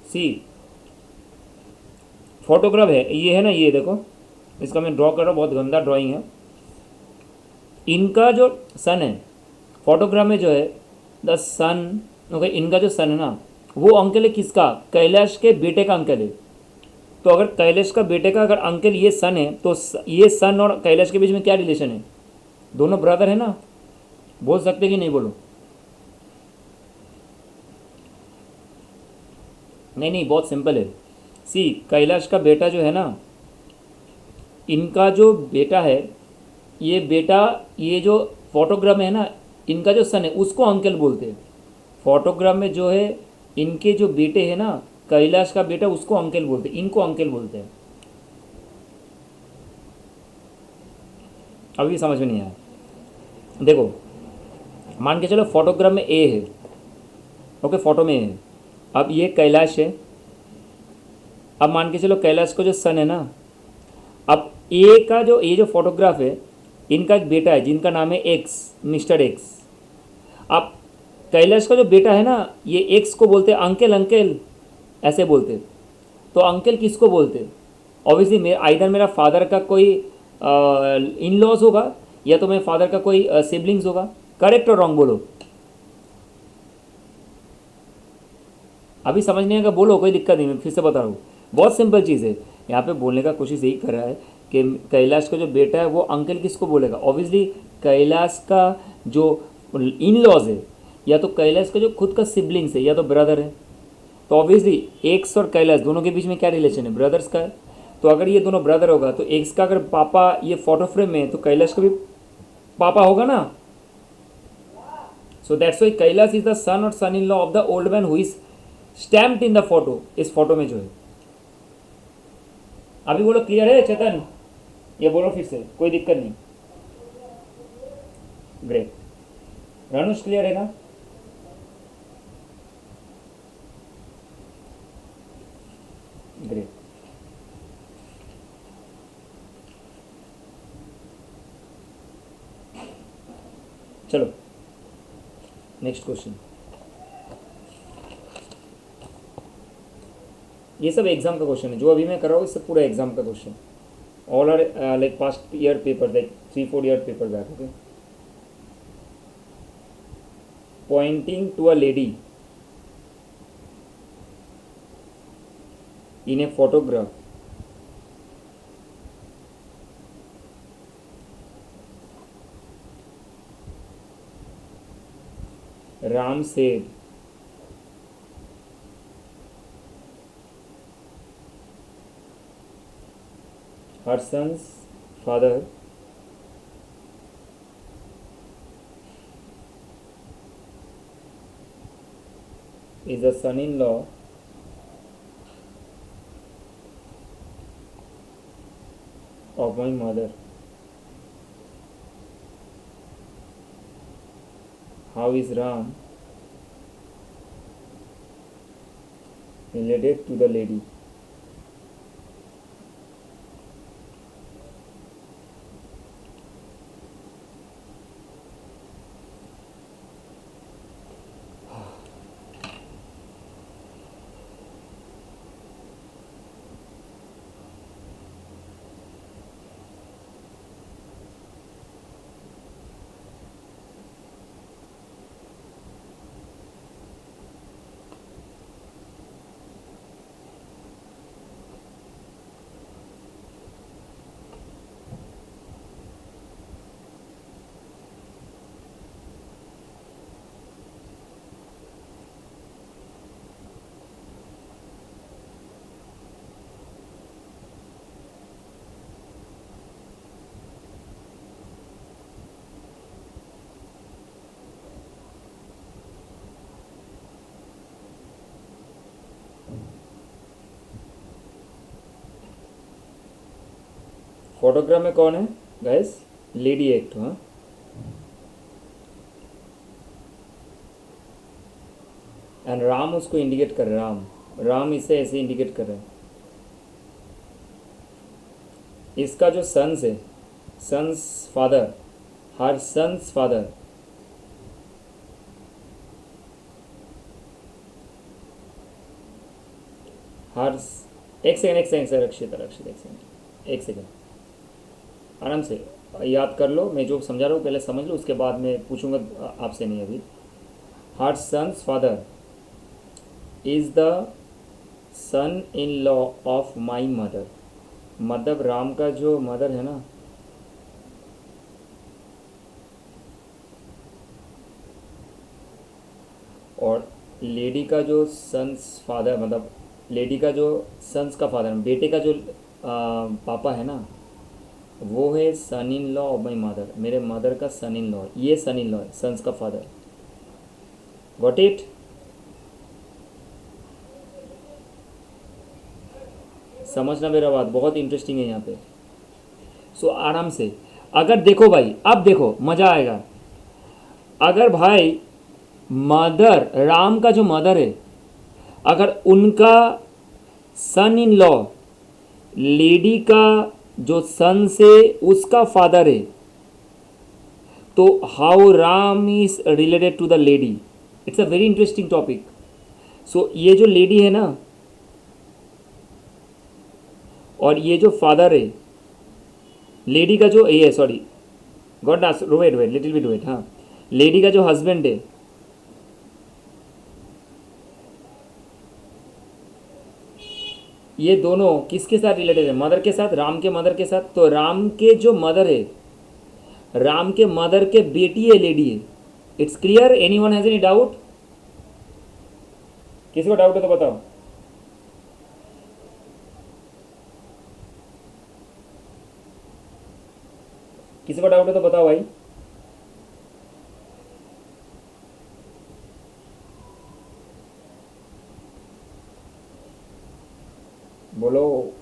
सी फोटोग्राफ है ये, है ना, ये देखो, इसका मैं ड्रॉ कर रहा हूँ, बहुत गंदा ड्राइंग है। इनका जो सन है फोटोग्राफ में जो है, द सन, ओके, इनका जो सन है ना वो अंकल है किसका, कैलाश के बेटे का अंकल है। तो अगर कैलाश का बेटे का अगर अंकल ये सन है, तो ये सन और कैलाश के बीच में क्या रिलेशन है, दोनों ब्रदर है ना। बोल सकते कि नहीं, बोलो। नहीं नहीं, बहुत सिंपल है। सी कैलाश का बेटा जो है ना, इनका जो बेटा है, ये बेटा, ये जो फोटोग्राफ में है ना, इनका जो सन है उसको अंकल बोलते हैं। फोटोग्राफ में जो है इनके जो बेटे हैं ना, कैलाश का बेटा, उसको अंकल बोलते हैं, इनको अंकल बोलते हैं। अभी समझ में नहीं आया। देखो मान के चलो फोटोग्राफ में ए है, ओके, फोटो में ए है। अब ये कैलाश है। अब मान के चलो कैलाश का जो सन है ना, अब ए का जो, ये जो फोटोग्राफ है, इनका एक बेटा है जिनका नाम है एक्स, मिस्टर एक्स। अब कैलाश का जो बेटा है ना, ये एक्स को बोलते हैं अंकल, अंकल ऐसे बोलते। तो अंकल किसको बोलते, ऑब्वियसली मेरा, आइदर मेरा फादर का कोई इन लॉज होगा, या तो मेरे फादर का कोई सिबलिंग्स होगा। करेक्ट और रॉन्ग बोलो। अभी समझ नहीं आएगा बोलो, कोई दिक्कत नहीं, मैं फिर से बता रहा हूँ। बहुत सिंपल चीज़ है, यहाँ पे बोलने का कोशिश यही कर रहा है कि कैलाश का जो बेटा है वो अंकल किसको बोलेगा। ऑब्वियसली कैलाश का जो इन लॉज है, या तो कैलाश का जो खुद का सिबलिंग्स है, या तो ब्रदर है। तो ऑब्वियसली एक्स और कैलाश दोनों के बीच में क्या रिलेशन है, ब्रदर्स का है। तो अगर ये दोनों ब्रदर होगा तो एक्स का अगर पापा ये फोटो फ्रेम में है, तो कैलाश का भी पापा होगा ना। So that's why Kailash is the son और son in law of the old man who is stamped in the photo. इस फोटो में जो है, अभी बोलो क्लियर है चेतन, ये बोलो फिर से, कोई दिक्कत नहीं। ग्रेट, रनुष क्लियर है ना। ग्रेट, चलो नेक्स्ट क्वेश्चन। ये सब एग्जाम का क्वेश्चन है जो अभी मैं कर रहा हूँ, इससे पूरा एग्जाम का question. All are like past year paper, like 3-4 year paper back. Okay, pointing to a lady in a photograph. Ram said, her son's father is a son-in-law of my mother. How is Ram related to the lady. Photograph में कौन है guys? Lady act, हाँ। And Ram उसको indicate कर रहे हैं, राम राम इसे ऐसे इंडिकेट कर रहे हैं। इसका जो सन्स है, सन्स फादर, हर सन्स फादर, हर एक सेकंड सर, रक्षित एक सेकंड आराम से याद कर लो। मैं जो समझा रहा हूँ पहले समझ लो, उसके बाद मैं पूछूंगा आपसे नहीं अभी। Her son's father is the son in law of my mother. मतलब राम का जो मदर है ना, और लेडी का जो सन्स फादर, मतलब लेडी का जो सन्स का फादर, बेटे का जो पापा है ना, वो है son in law of my mother, मेरे मदर का सन इन लॉ। ये सन इन लॉ है, सन्स का फादर। Got it? समझना मेरा बात, बहुत इंटरेस्टिंग है यहाँ पे। सो आराम से अगर देखो भाई, अब देखो मज़ा आएगा। अगर भाई मदर, राम का जो मदर है, अगर उनका सन इन लॉ लेडी का जो सन से उसका फादर है, तो how Ram is related to the lady? It's a very interesting topic. So ये जो लेडी है ना, और ये जो फादर है, लेडी का जो ये सॉरी गॉड नास, वेट लिटिल बिट वेट, हाँ, लेडी का जो हस्बैंड है, ये दोनों किसके साथ रिलेटेड है? मदर के साथ, राम के मदर के साथ। तो राम के जो मदर है, राम के मदर के बेटी है लेडी है। It's clear? Anyone has any doubt? किसी को डाउट है तो बताओ। किसी को डाउट है तो बताओ भाई। बोलो।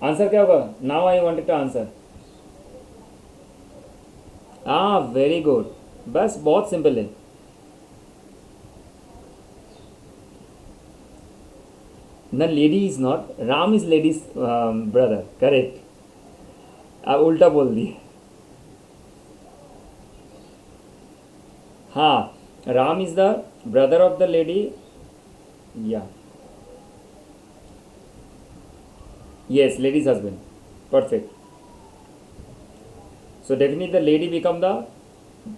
आंसर क्या होगा? Now I wanted to answer. हाँ, वेरी गुड। बस बहुत सिंपल है। न lady is not, Ram is lady's brother, correct. आप उल्टा बोल दिए। हाँ, Ram is the brother of the lady, या yes, lady's husband, perfect. So definitely the lady become the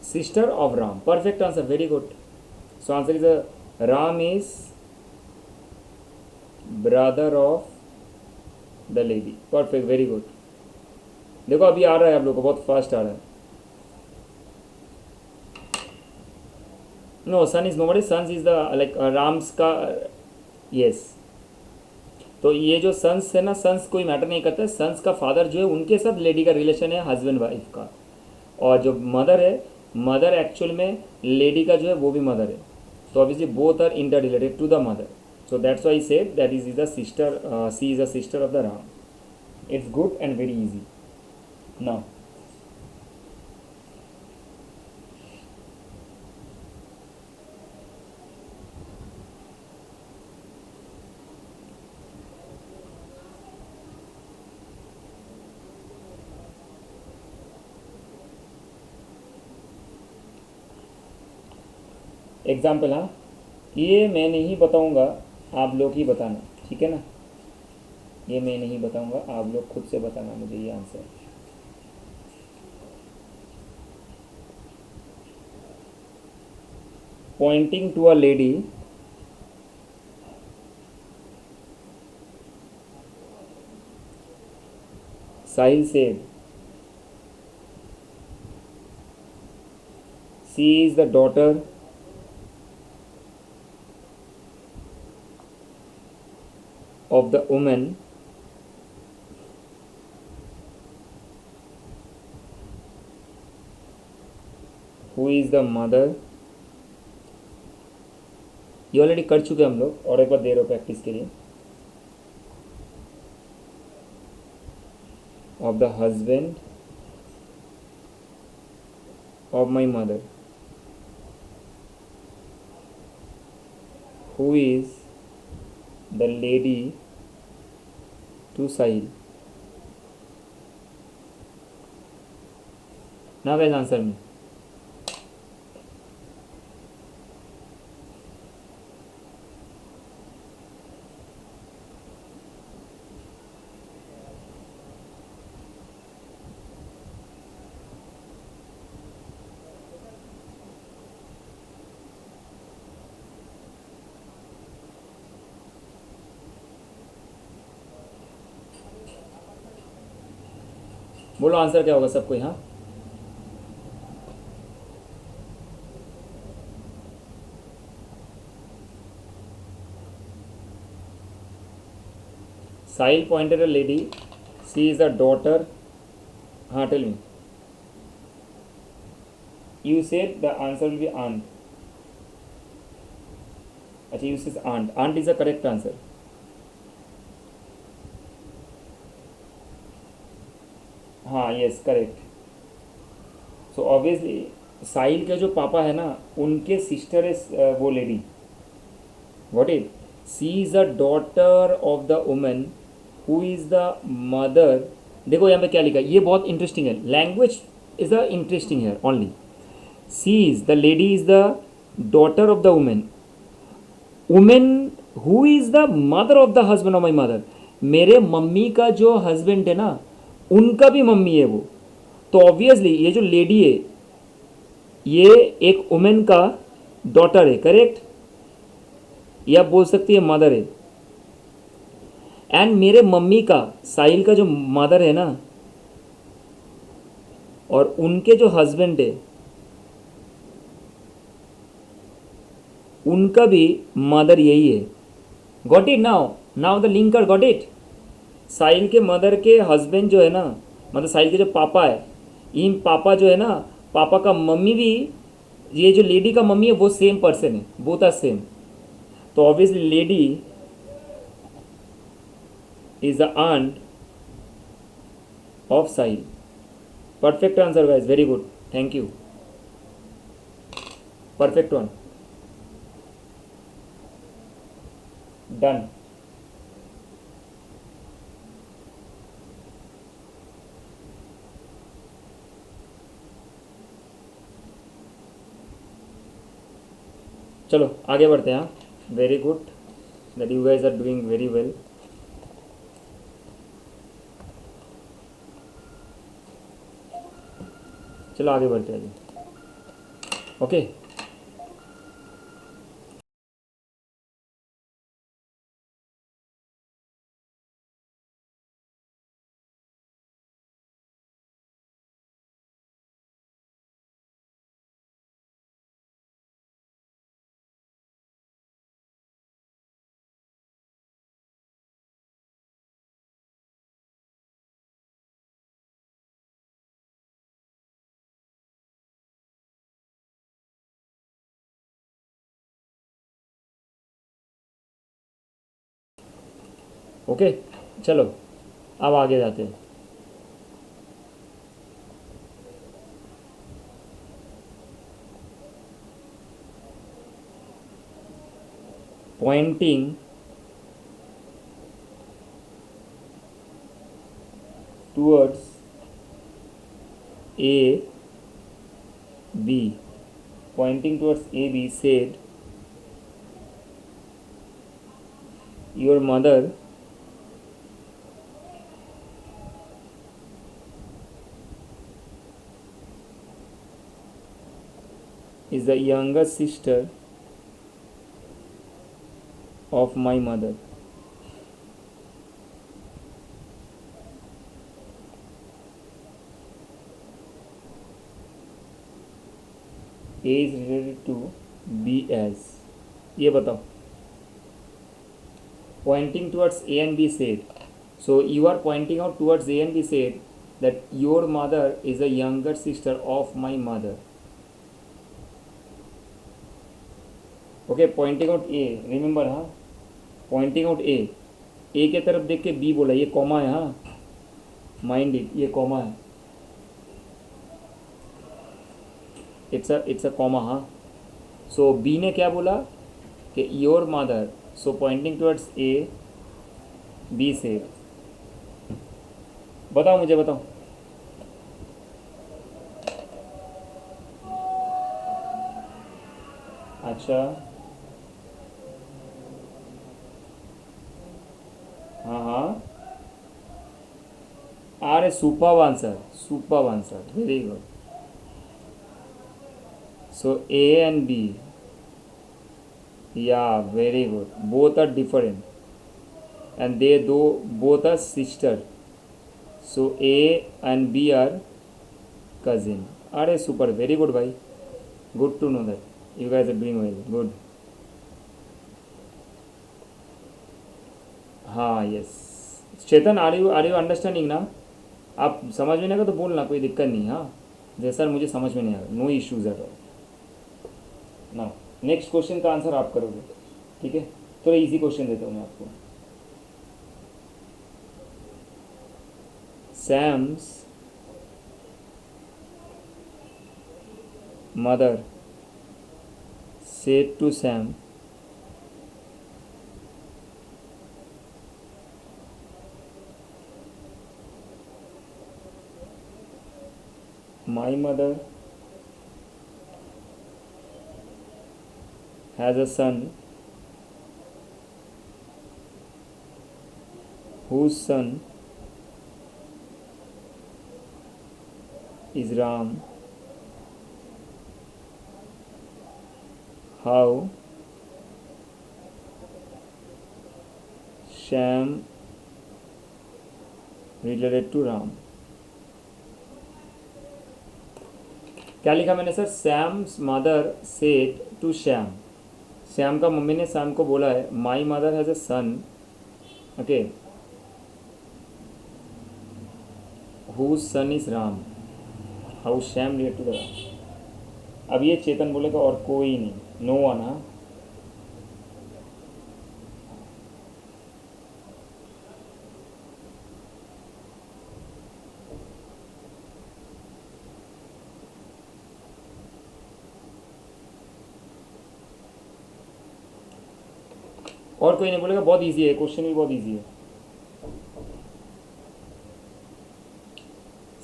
sister of Ram. Perfect answer, very good. So answer is Ram is brother of the lady. Perfect, very good. देखो अभी आ रहा है आप लोग को, बहुत fast आ रहा है। No, son is nobody, son is the like Ram's का, यस। तो ये जो सन्स है ना, सन्स कोई मैटर नहीं करता। सन्स का फादर जो है, उनके साथ लेडी का रिलेशन है, हस्बैंड वाइफ का। और जो मदर है, मदर एक्चुअल में लेडी का जो है वो भी मदर है। तो obviously both are inter related to the mother. So that's why said that is the sister, C is the sister of the Ram. It's good and very easy. Now example, हाँ, ये मैं नहीं बताऊंगा, आप लोग ही बताना, ठीक है ना। ये मैं नहीं बताऊंगा, आप लोग खुद से बताना मुझे ये answer. Pointing to a lady, Sahil said she is the daughter of the woman who is the mother। ये ऑलरेडी कर चुके हम लोग और एक बार दे रहे हो प्रैक्टिस के लिए। Of the husband of my mother who is the lady to Sahil. ना गाइस आंसर में बोलो आंसर क्या होगा सबको यहाँ। Sahil pointed a lady, she is the daughter, हाँ tell me. You said the answer will be aunt. अच्छा you said aunt, aunt is the correct answer. हाँ yes correct. So obviously Sahil के जो पापा है ना उनके सिस्टर है वो lady. What is, she is the daughter of the woman who is the mother. देखो यहाँ पे क्या लिखा है, ये बहुत इंटरेस्टिंग है, लैंग्वेज इज द इंटरेस्टिंग है only. C is the lady is the daughter of the women, women who is the mother of the husband of my mother. मेरे मम्मी का जो हस्बैंड है ना उनका भी मम्मी है वो। तो ऑब्वियसली ये जो लेडी है ये एक वुमेन का डॉटर है, करेक्ट, या बोल सकती है मदर है। एंड मेरे मम्मी का, साहिल का जो मदर है ना और उनके जो हस्बैंड है उनका भी मदर यही है। Got it now, now the linker got it. Sahil के मदर के हस्बैंड जो है ना, मतलब साहिल के जो पापा है, इन पापा जो है ना, पापा का मम्मी भी, ये जो लेडी का मम्मी है वो सेम पर्सन है, बोथ आर सेम। तो obviously lady is the aunt of Sahil. Perfect answer guys, very good, thank you, perfect one, done. चलो आगे बढ़ते हैं। Very good that you guys are doing very well. चलो आगे बढ़ते हैं ओके। ओके चलो अब आगे जाते हैं। Pointing towards A B, pointing towards AB said, your mother is the younger sister of my mother. A is related to B as, ये बताओ. Pointing towards A and B said, so you are pointing out towards A and B said that your mother is a younger sister of my mother. Okay, pointing out A, remember, हाँ, pointing out A, A के तरफ देख के B बोला, ये comma है, हाँ, mind it, ये कॉमा है, इट्स अ कॉमा, हाँ. सो B ने क्या बोला कि your mother, so pointing towards A, B से, बताओ मुझे, बताओ. अच्छा, हाँ हाँ, अरे super answer, very good. So A and B, yeah, very good. Both are different, and they do both are sister. So A and B are cousin. अरे super, very good भाई. Good to know that. You guys are doing well. Good. हाँ, yes. Chetan, are you understanding ना? आप समझ में नहीं आएगा तो बोलना, कोई दिक्कत नहीं. हाँ, जैसा मुझे समझ में नहीं आएगा, नो इश्यूज एट ऑल. ना नेक्स्ट क्वेश्चन का आंसर आप करोगे, ठीक है? थोड़ा इजी क्वेश्चन देता हूँ मैं आपको. Sam's mother said to Sam, my mother has a son whose son is Ram. How Shyam related to Ram. क्या लिखा मैंने sir? Sam's mother said to Shyam. Shyam का मम्मी ने श्याम को बोला है, my mother has a son, okay, whose son is Ram. How Shyam relate to the Ram. अब ये चेतन बोलेगा और कोई नहीं, नो वन. हाँ, और कोई नहीं बोलेगा. बहुत इजी है क्वेश्चन, भी बहुत इजी है.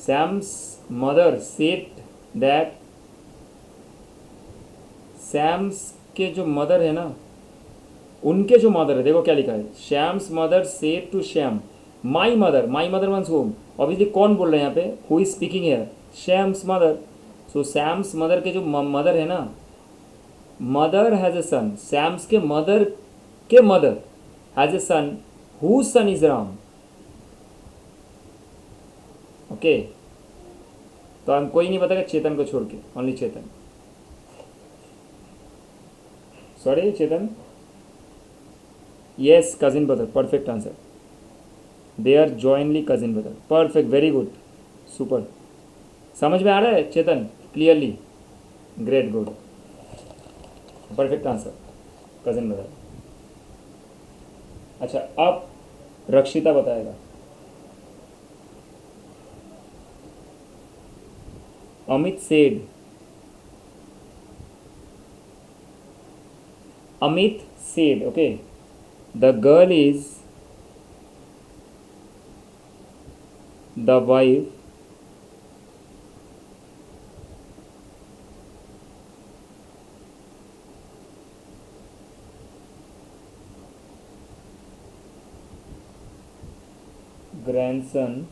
Sam's mother said that, Sam's के जो मदर है ना, उनके जो मदर है, देखो क्या लिखा है, Shyam's mother said to Shyam, my mother once home. Obviously कौन बोल रहे हैं यहाँ पे? Who is speaking here? Shyam's mother. So Shyam's mother के जो मदर है ना, mother has a son, Shyam's के mother has a son whose son is Ram. Okay, तो हम कोई नहीं बताएगा चेतन को छोड़ के, only Chetan. Sorry Chetan. Yes, cousin brother, perfect answer. They are जॉइनली cousin brother. Perfect, very good, super. समझ में आ रहा है Chetan clearly? Great, good, perfect answer, cousin brother. अच्छा, अब रक्षिता बताएगा. Amit said, okay, the girl is the wife . grandson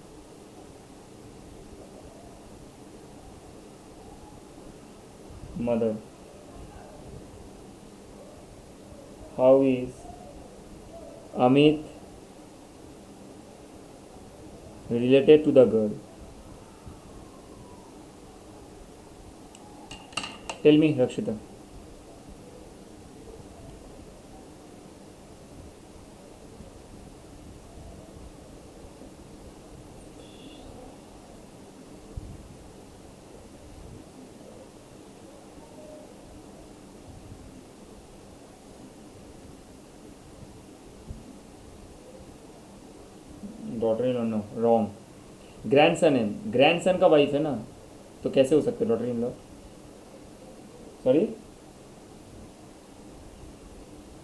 mother. How is Amit related to the girl? Tell me, Rakshita. Daughter in law, no wrong. Grandson है, grandson का wife है ना, तो कैसे हो सकते डॉटर इन लॉ? सॉरी,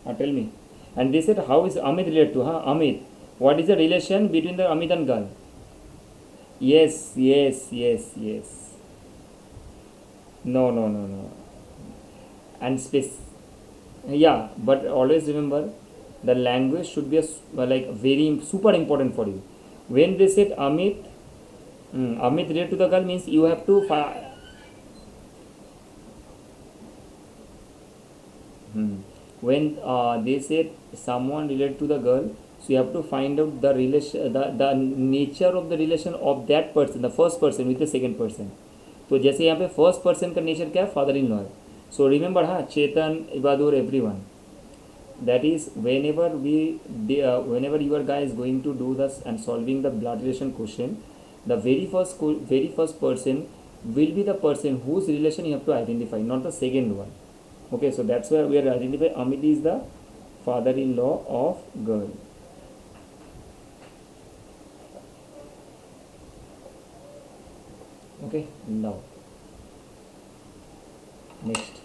हाँ tell me. And this it how is Amit relate to, हाँ Amit, what is the relation between the Amit and girl? yes yes yes yes no no no no and space, yeah, but always remember the language should be like very super important for you. When they said Amit, Amit related to the girl means you have to when they said someone related to the girl, so you have to find out the relation, the nature of the relation of that person, the first person with the second person. तो जैसे यहाँ पे first person का nature क्या है, father in law है. So remember, हाँ, चेतन, Ibadur, everyone, that is whenever your guy is going to do this and solving the blood relation question, the very first person will be the person whose relation you have to identify, not the second one. Okay, so that's where we are identifying Amit is the father-in-law of girl. Okay, now next.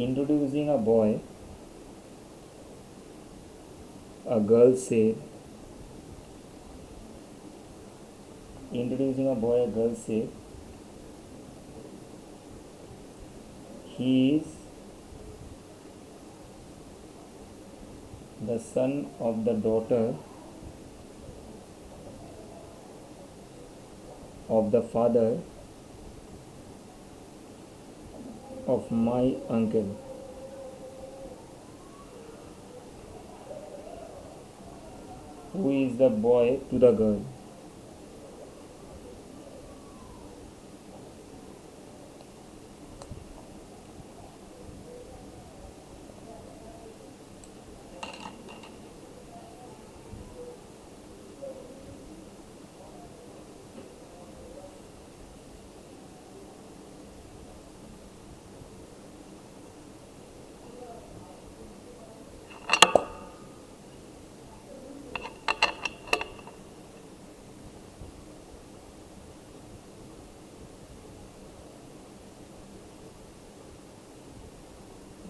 Introducing a boy, a girl said, introducing a boy, a girl said, he is the son of the daughter of the father of my uncle. Who is the boy to the girl?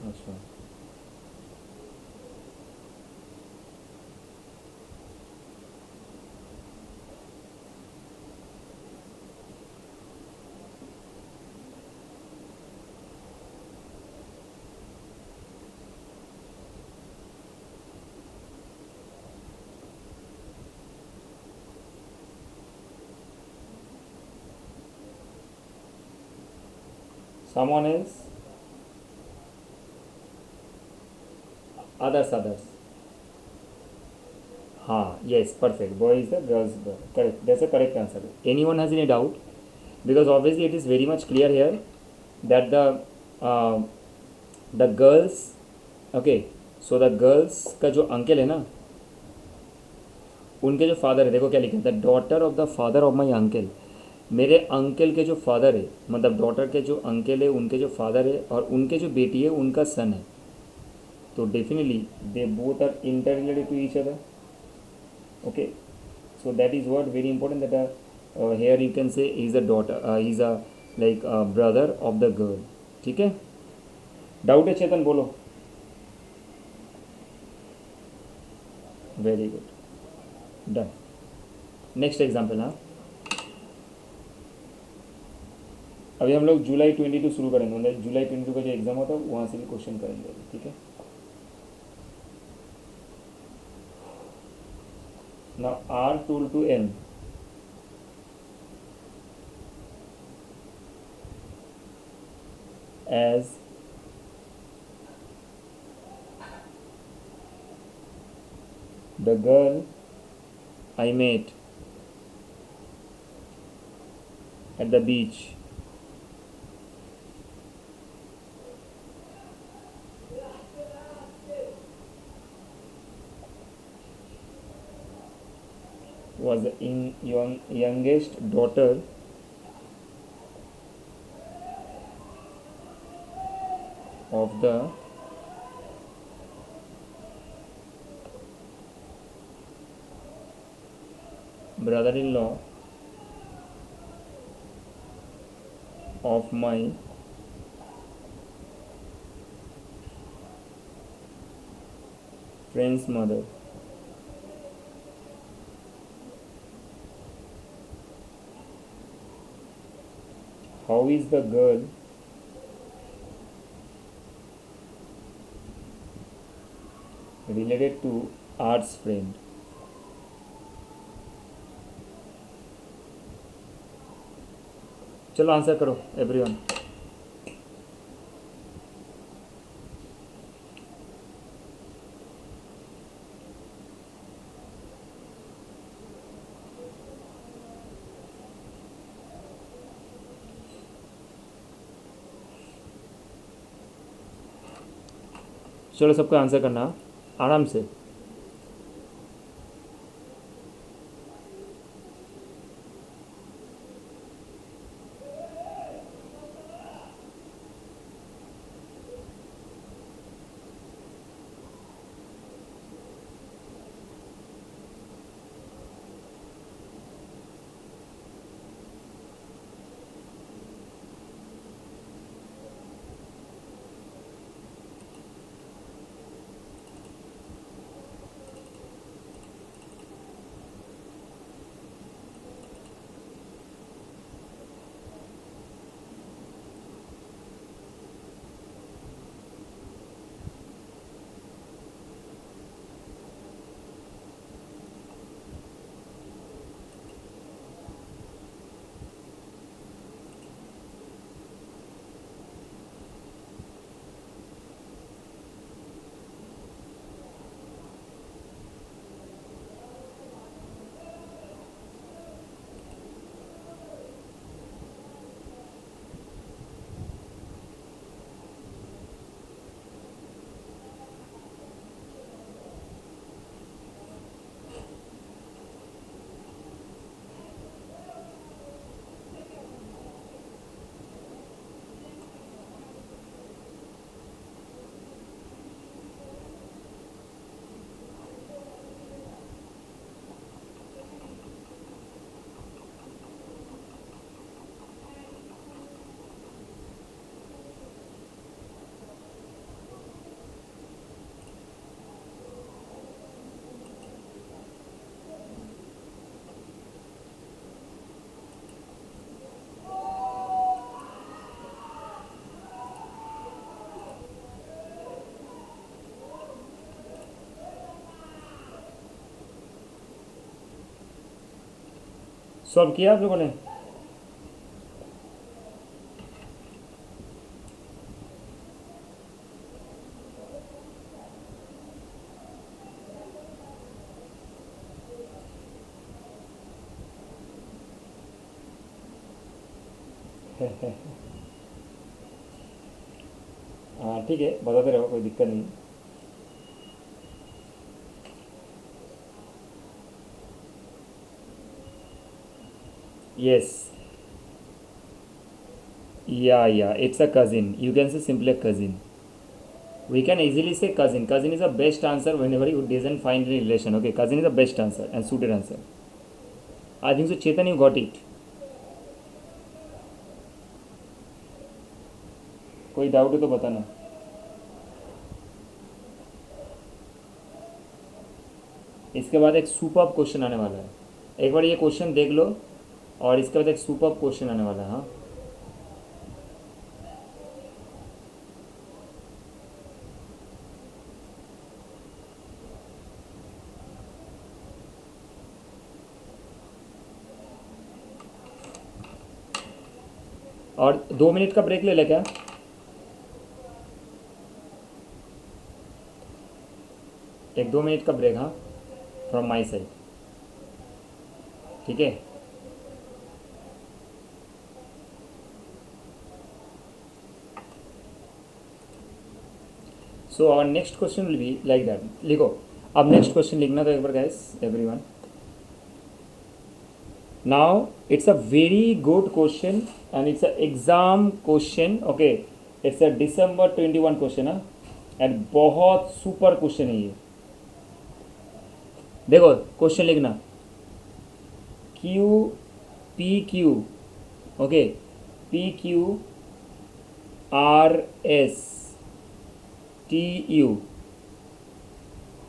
अच्छा, someone else, others. हाँ, yes, perfect. Boy is the girl's boy. Correct. That's a correct answer. Anyone has any doubt? Because obviously it is very much clear here that uh, the girls, okay, so the girls का जो uncle है ना, उनके जो father है, देखो क्या लिखा है, the daughter of the father of my uncle. मेरे अंकल के जो फादर है, मतलब डॉटर के जो अंकल है उनके जो फादर है, और उनके जो बेटी है उनका सन है. तो definitely they both are inter related to each other. Okay, so that is what very important, that here you can say he is a daughter, he is a like brother of the girl. ठीक है, doubt है चेतन, बोलो. Very good. Done. Next example. हाँ, अभी हम लोग जुलाई 22 शुरू करेंगे, मतलब जुलाई 22 का जो एग्ज़ाम होता है वहाँ से भी क्वेश्चन करेंगे अभी. ठीक है. Now R told to M as the girl I met at the beach was the youngest daughter of the brother-in-law of my friend's mother. How is the girl related to Art's friend? चलो answer करो everyone. चलो सबको answer करना आराम से. Solve किया आप लोगों ने? हाँ ठीक है, बताते रहो, कोई दिक्कत नहीं. Yes. Yeah, it's a cousin. You can say simply a cousin. We can easily say cousin. Cousin is the best answer whenever you doesn't find any relation. Okay, cousin is the best answer and suited answer. I think so. Chetan, you got it. कोई doubt है तो बताना. इसके बाद एक superb question आने वाला है, एक बार ये क्वेश्चन देख लो और इसके बाद एक सुपर्ब क्वेश्चन आने वाला है। हाँ, और 2 मिनट का ब्रेक ले ले क्या? एक 2 मिनट का ब्रेक, हाँ, फ्रॉम माई साइड, ठीक है। So our next question will be like that, लिखो। अब नेक्स्ट क्वेश्चन लिखना तो एक बार guys everyone. Now it's a very good question and it's a exam question, okay. It's a December 21 question है and बहुत सुपर क्वेश्चन है ये। देखो क्वेश्चन लिखना, Q P Q, okay, P Q R S T U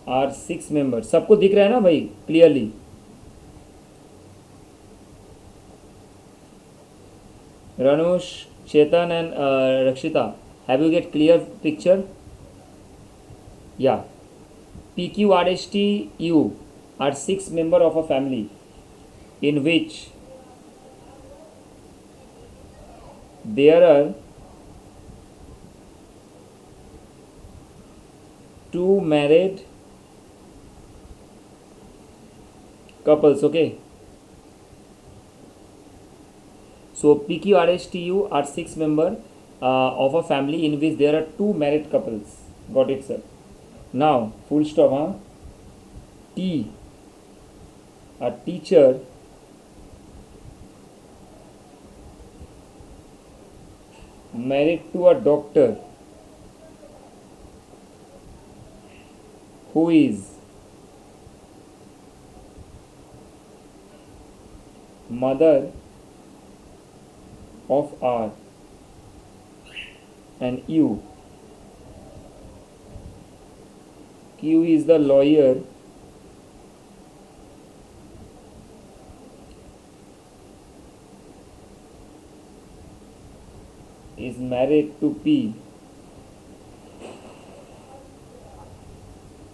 R 6 member. सबको दिख रहा है ना भाई clearly? Ranush, Chetan and Rakshita, have you get clear picture? Yeah. PQRSTU are 6 member of a family in which there are 2 married couples, okay. So PQRSTU are 6 member of a family in which there are 2 married couples. Got it, sir? Now full stop, huh? T, a teacher married to a doctor who is mother of R, and U, Q is the lawyer is married to P.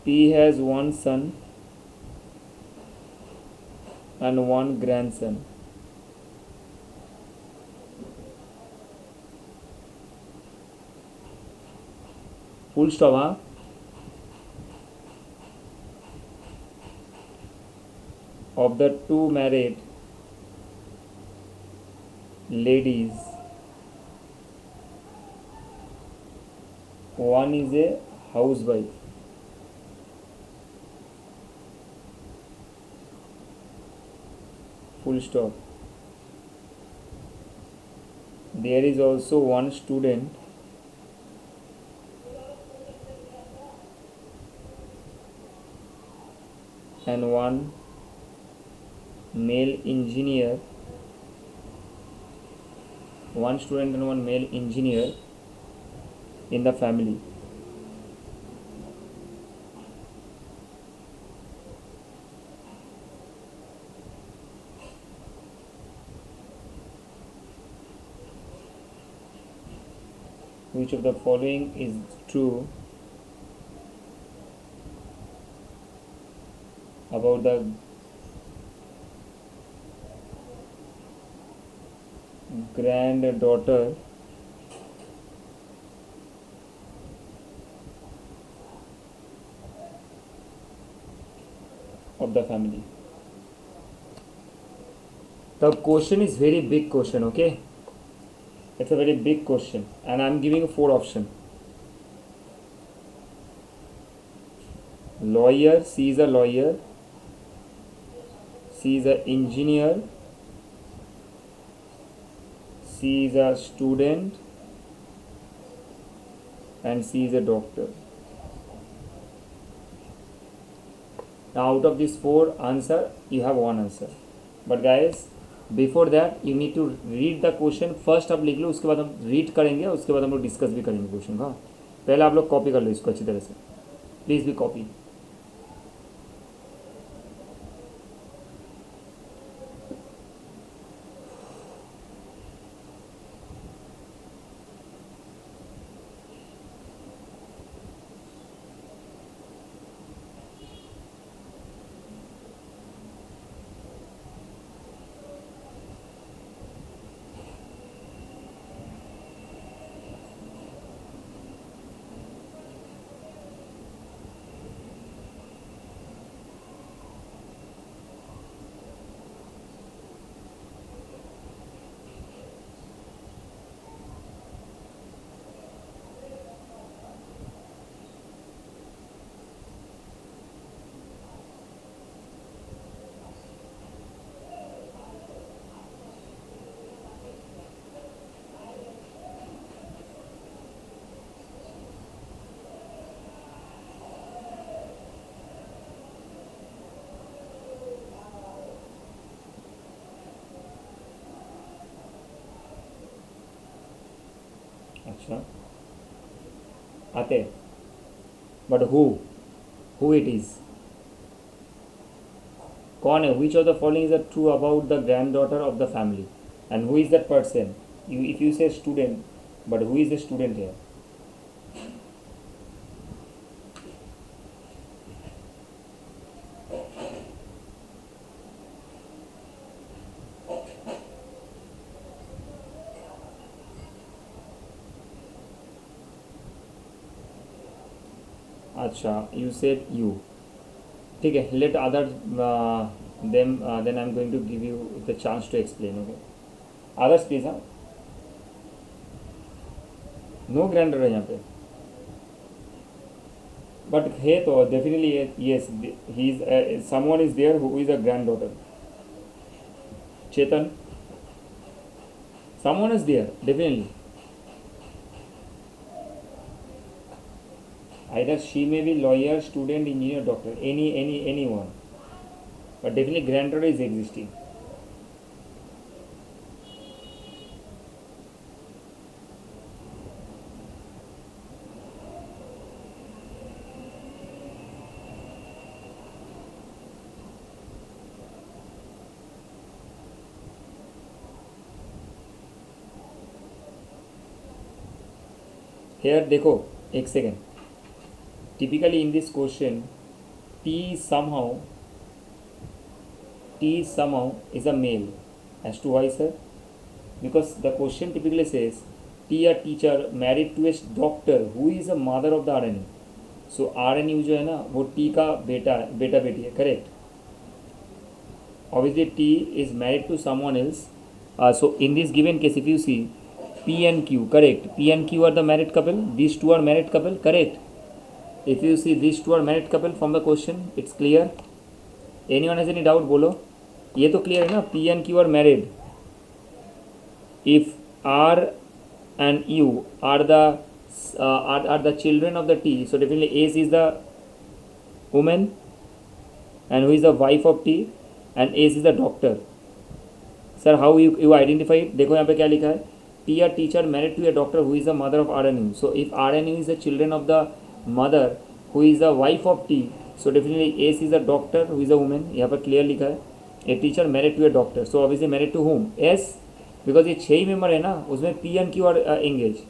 P has 1 son and 1 grandson. Full stop, huh? Of the 2 married ladies, one is a housewife. Full stop. There is also 1 student and 1 male engineer. 1 student and 1 male engineer in the family. Which of the following is true about the granddaughter of the family? The question is very big question, okay? It's a very big question and I'm giving 4 options. Lawyer, she is a lawyer, she is an engineer, she is a student, and she is a doctor. Now out of these 4 answer, you have 1 answer. But guys, before that you need to read the question. First आप लिख लो, उसके बाद हम read करेंगे, उसके बाद हम लोग डिस्कस भी करेंगे क्वेश्चन का। पहले आप लोग कॉपी कर लो इसको अच्छी तरह से, प्लीज़ भी कॉपी। अच्छा आते, बट हु इट इज, कौन है, which of the following is true about the granddaughter of the family and who is that person, you if you say student, but who is the student here. अच्छा you said you, ठीक है, let other them then I am going to give you the chance to explain. Okay others please. हाँ no grander है यहाँ पे, but है तो definitely yes he is someone is there who is a granddaughter. Chetan, someone is there definitely. Either she may be lawyer, student, engineer, doctor, anyone, but definitely granddaughter is existing. Here देखो एक second, typically in this question T somehow is a male. As to why, sir? Because the question typically says T a teacher married to a doctor who is a mother of the RNU. So RNU जो है ना वो T का बेटा बेटी है, correct? Obviously T is married to someone else. So in this given case, if you see P and Q, correct? P and Q are the married couple. These two are married couple, correct? If you see these two are married couple from the question, it's clear. Anyone has any doubt? बोलो, ये तो clear है ना, P and Q are married. If R and U are the children of the T, so definitely S is the woman and who is the wife of T, and S is the doctor. Sir, how you identify it? देखो यहाँ पे क्या लिखा है, T a teacher married to a doctor who is the mother of RNU. So if RNU is the children of the mother who is the wife of T, so definitely S is a doctor who is a woman. यहाँ पर clear लिखा है, a teacher married to a doctor. So obviously married to whom? S, because ये 6 member है ना, उसमें P and Q are engaged.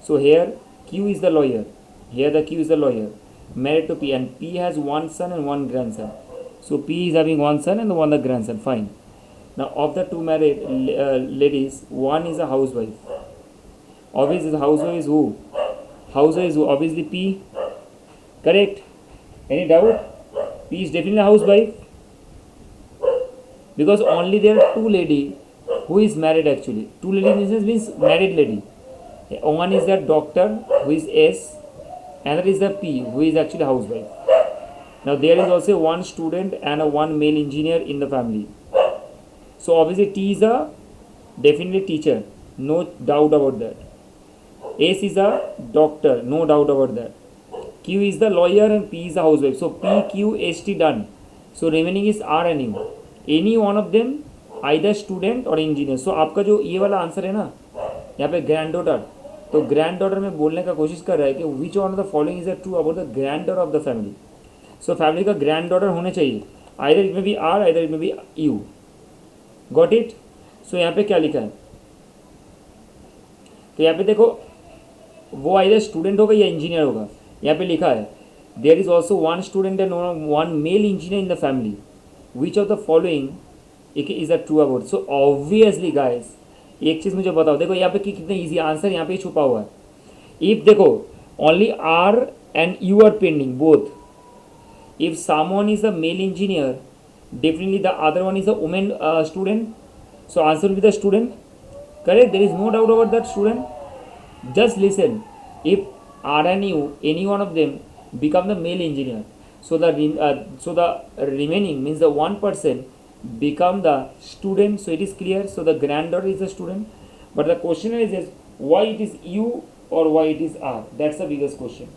So here Q is the lawyer. Here the Q is the lawyer married to P, and P has one son and one grandson. So P is having one son and one the grandson. Fine. Now of the two married ladies, one is a housewife. Obviously the housewife is who? Housewife is who? Obviously P. Correct? Any doubt? P is definitely a housewife, because only there are two lady who is married actually. Two lady means married lady. One is the doctor who is S, another is the P who is actually housewife. Now there is also one student and a one male engineer in the family. So obviously T is a definitely teacher, no doubt about that. S is a doctor, no doubt about that. Q is the lawyer and P is the housewife. So P, Q, S, T done. So remaining is R and U. Any one of them either student or engineer. So आपका जो ये वाला answer है ना यहाँ पे granddaughter, तो granddaughter में बोलने का कोशिश कर रहा है कि which one of the following is true about the granddaughter of the family. So family का ग्रैंड डॉटर होने चाहिए, either it may be R, either it may be you. Got it? So यहाँ पे क्या लिखा है, तो यहाँ पे देखो वो आइदर स्टूडेंट होगा या इंजीनियर होगा. यहाँ पे लिखा है there is also one student and one male engineer in the family. Which of the following is a true about. So obviously guys एक चीज़ मुझे बताओ, देखो यहाँ पे कितने ईजी आंसर यहाँ पे छुपा हुआ है. इफ देखो only R and U are pending both. If someone is the male engineer, definitely the other one is a woman student, so answer will be the student. Correct? There is no doubt about that, student. Just listen, if R and U, any one of them become the male engineer, so the remaining means the one person become the student, so it is clear. So the granddaughter is the student, but the question is why it is U or why it is R? That's the biggest question.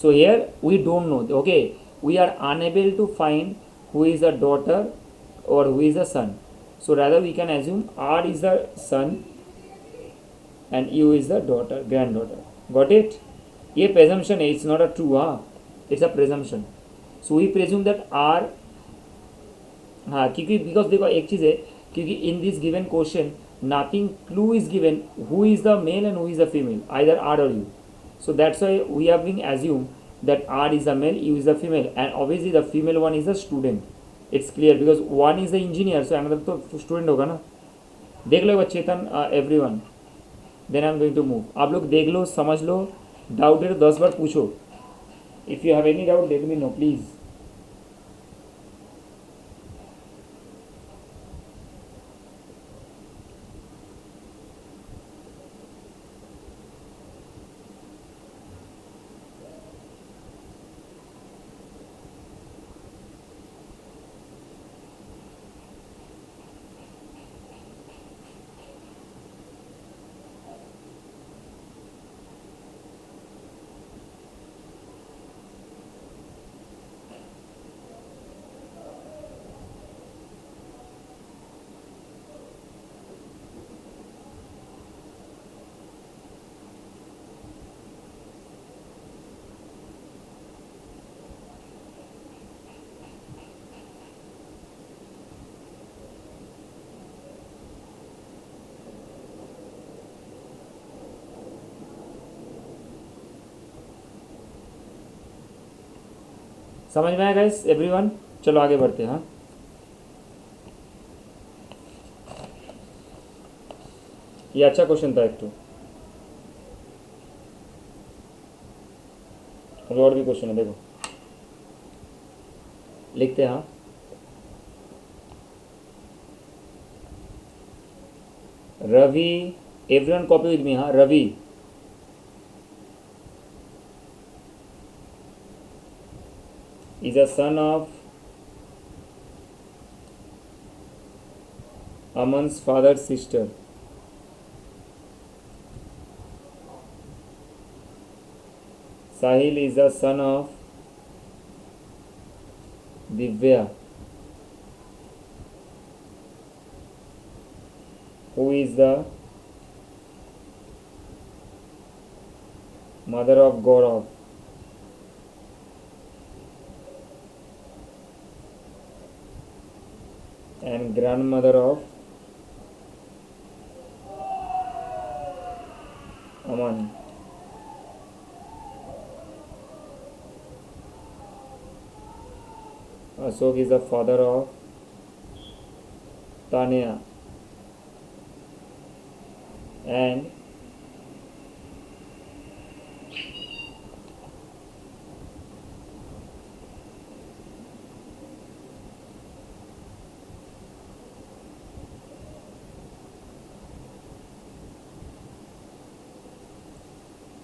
So here we don't know, okay, we are unable to find who is a daughter or who is a son. So rather we can assume R is the son and U is the daughter, granddaughter. Got it? ये presumption है, it's not a true, हाँ, it's a presumption. So we presume that R, हाँ, क्योंकि because देखो एक चीज़ है, क्योंकि in this given question nothing clue is given who is the male and who is the female, either R or U. So that's why we have been assumed that R is the male, U is the female, and obviously the female one is the student. It's clear because one is the engineer, so another तो student होगा ना. देख लो एक बार Chetan, everyone. Then I am going to move. आप लोग देख लो, समझ लो, डाउट है तो 10 बार पूछो. If you have any doubt let me know please. समझ में आया गाइस एवरीवन? चलो आगे बढ़ते हैं. हाँ, ये अच्छा क्वेश्चन था एक तो. और भी क्वेश्चन है, देखो लिखते हैं. हाँ, Ravi, everyone copy with me. हाँ, Ravi is a son of Aman's father's sister. Sahil is the son of Divya, who is the mother of Gaurav. And grandmother of Aman. Ashok is the father of Tanya. And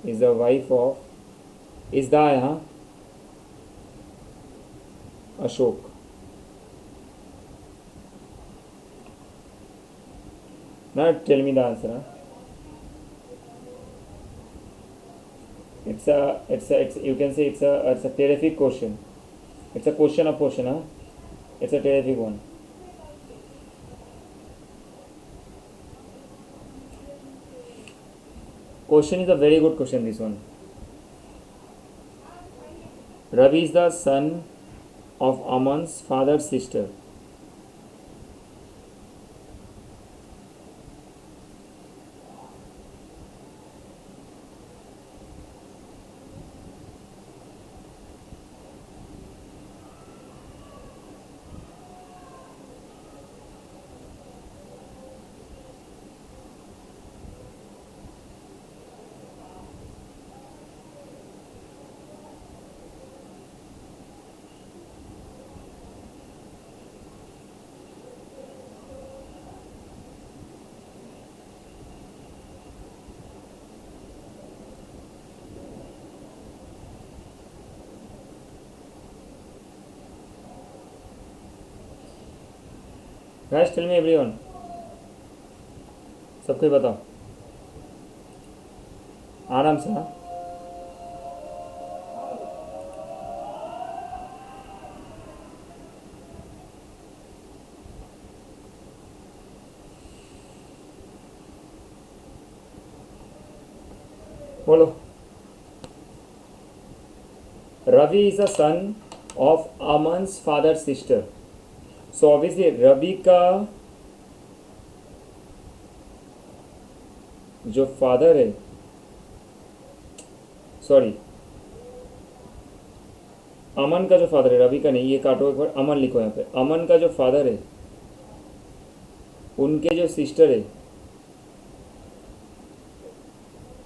is the wife of, is the, हाँ, Ashok. Now tell me the answer. Huh? It's you can say it's a terrific question. It's a question of question. Huh? It's a terrific one. Question is a very good question, this one. Ravi is the son of Aman's father's sister. Guys, tell me everyone. सबको बताओ आराम से. हाँ, बोलो। Ravi is a son of Aman's father sister. So obviously Ravi का जो father है, sorry अमन का जो फादर है, रवि का नहीं, ये काटो एक बार, अमन लिखो यहाँ पे। अमन का जो फादर है, उनके जो सिस्टर है,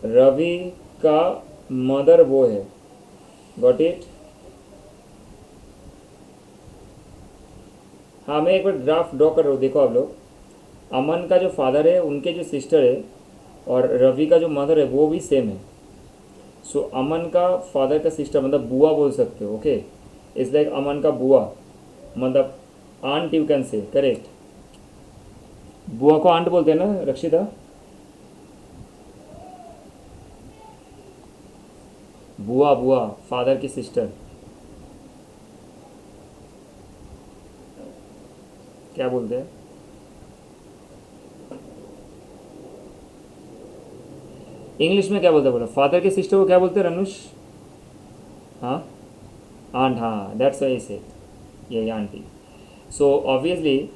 रवि का मदर वो है। Got it? हाँ, मैं एक बार ड्राफ्ट ड्रॉ कर रहा हूँ, देखो आप लोग। अमन का जो फादर है, उनके जो सिस्टर है, और रवि का जो मदर है वो भी सेम है। सो अमन का फादर का सिस्टर मतलब बुआ बोल सकते हो। ओके, इट्स लाइक अमन का बुआ, मतलब आंट यू कैन से। करेक्ट, बुआ को आंट बोलते हैं ना रक्षिता? बुआ, बुआ फादर की सिस्टर, क्या बोलते हैं? इंग्लिश में क्या बोलते हैं? बोलो, फादर के सिस्टर को क्या बोलते हैं रनुष? हाँ, आंट, हाँ, दैट्स व्हाई आई सेड ये आंटी। सो ऑब्वियसली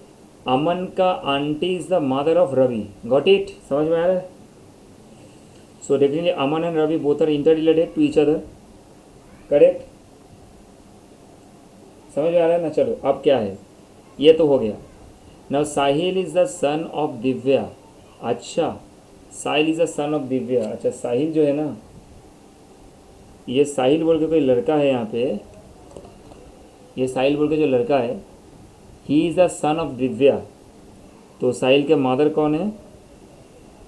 अमन का aunty is the mother of Ravi. Got it? समझ में आ रहा है? So definitely Aman and Ravi both are inter related to each other. Correct, समझ में आ रहा है ना? चलो अब क्या है, ये तो हो गया। Now Sahil is the son of Divya. अच्छा, Sahil is the son of Divya. अच्छा, साहिल जो है ना, ये साहिल बोल के कोई लड़का है यहाँ पे, ये साहिल बोल के जो लड़का है, he is the son of Divya. तो साहिल के मदर कौन है?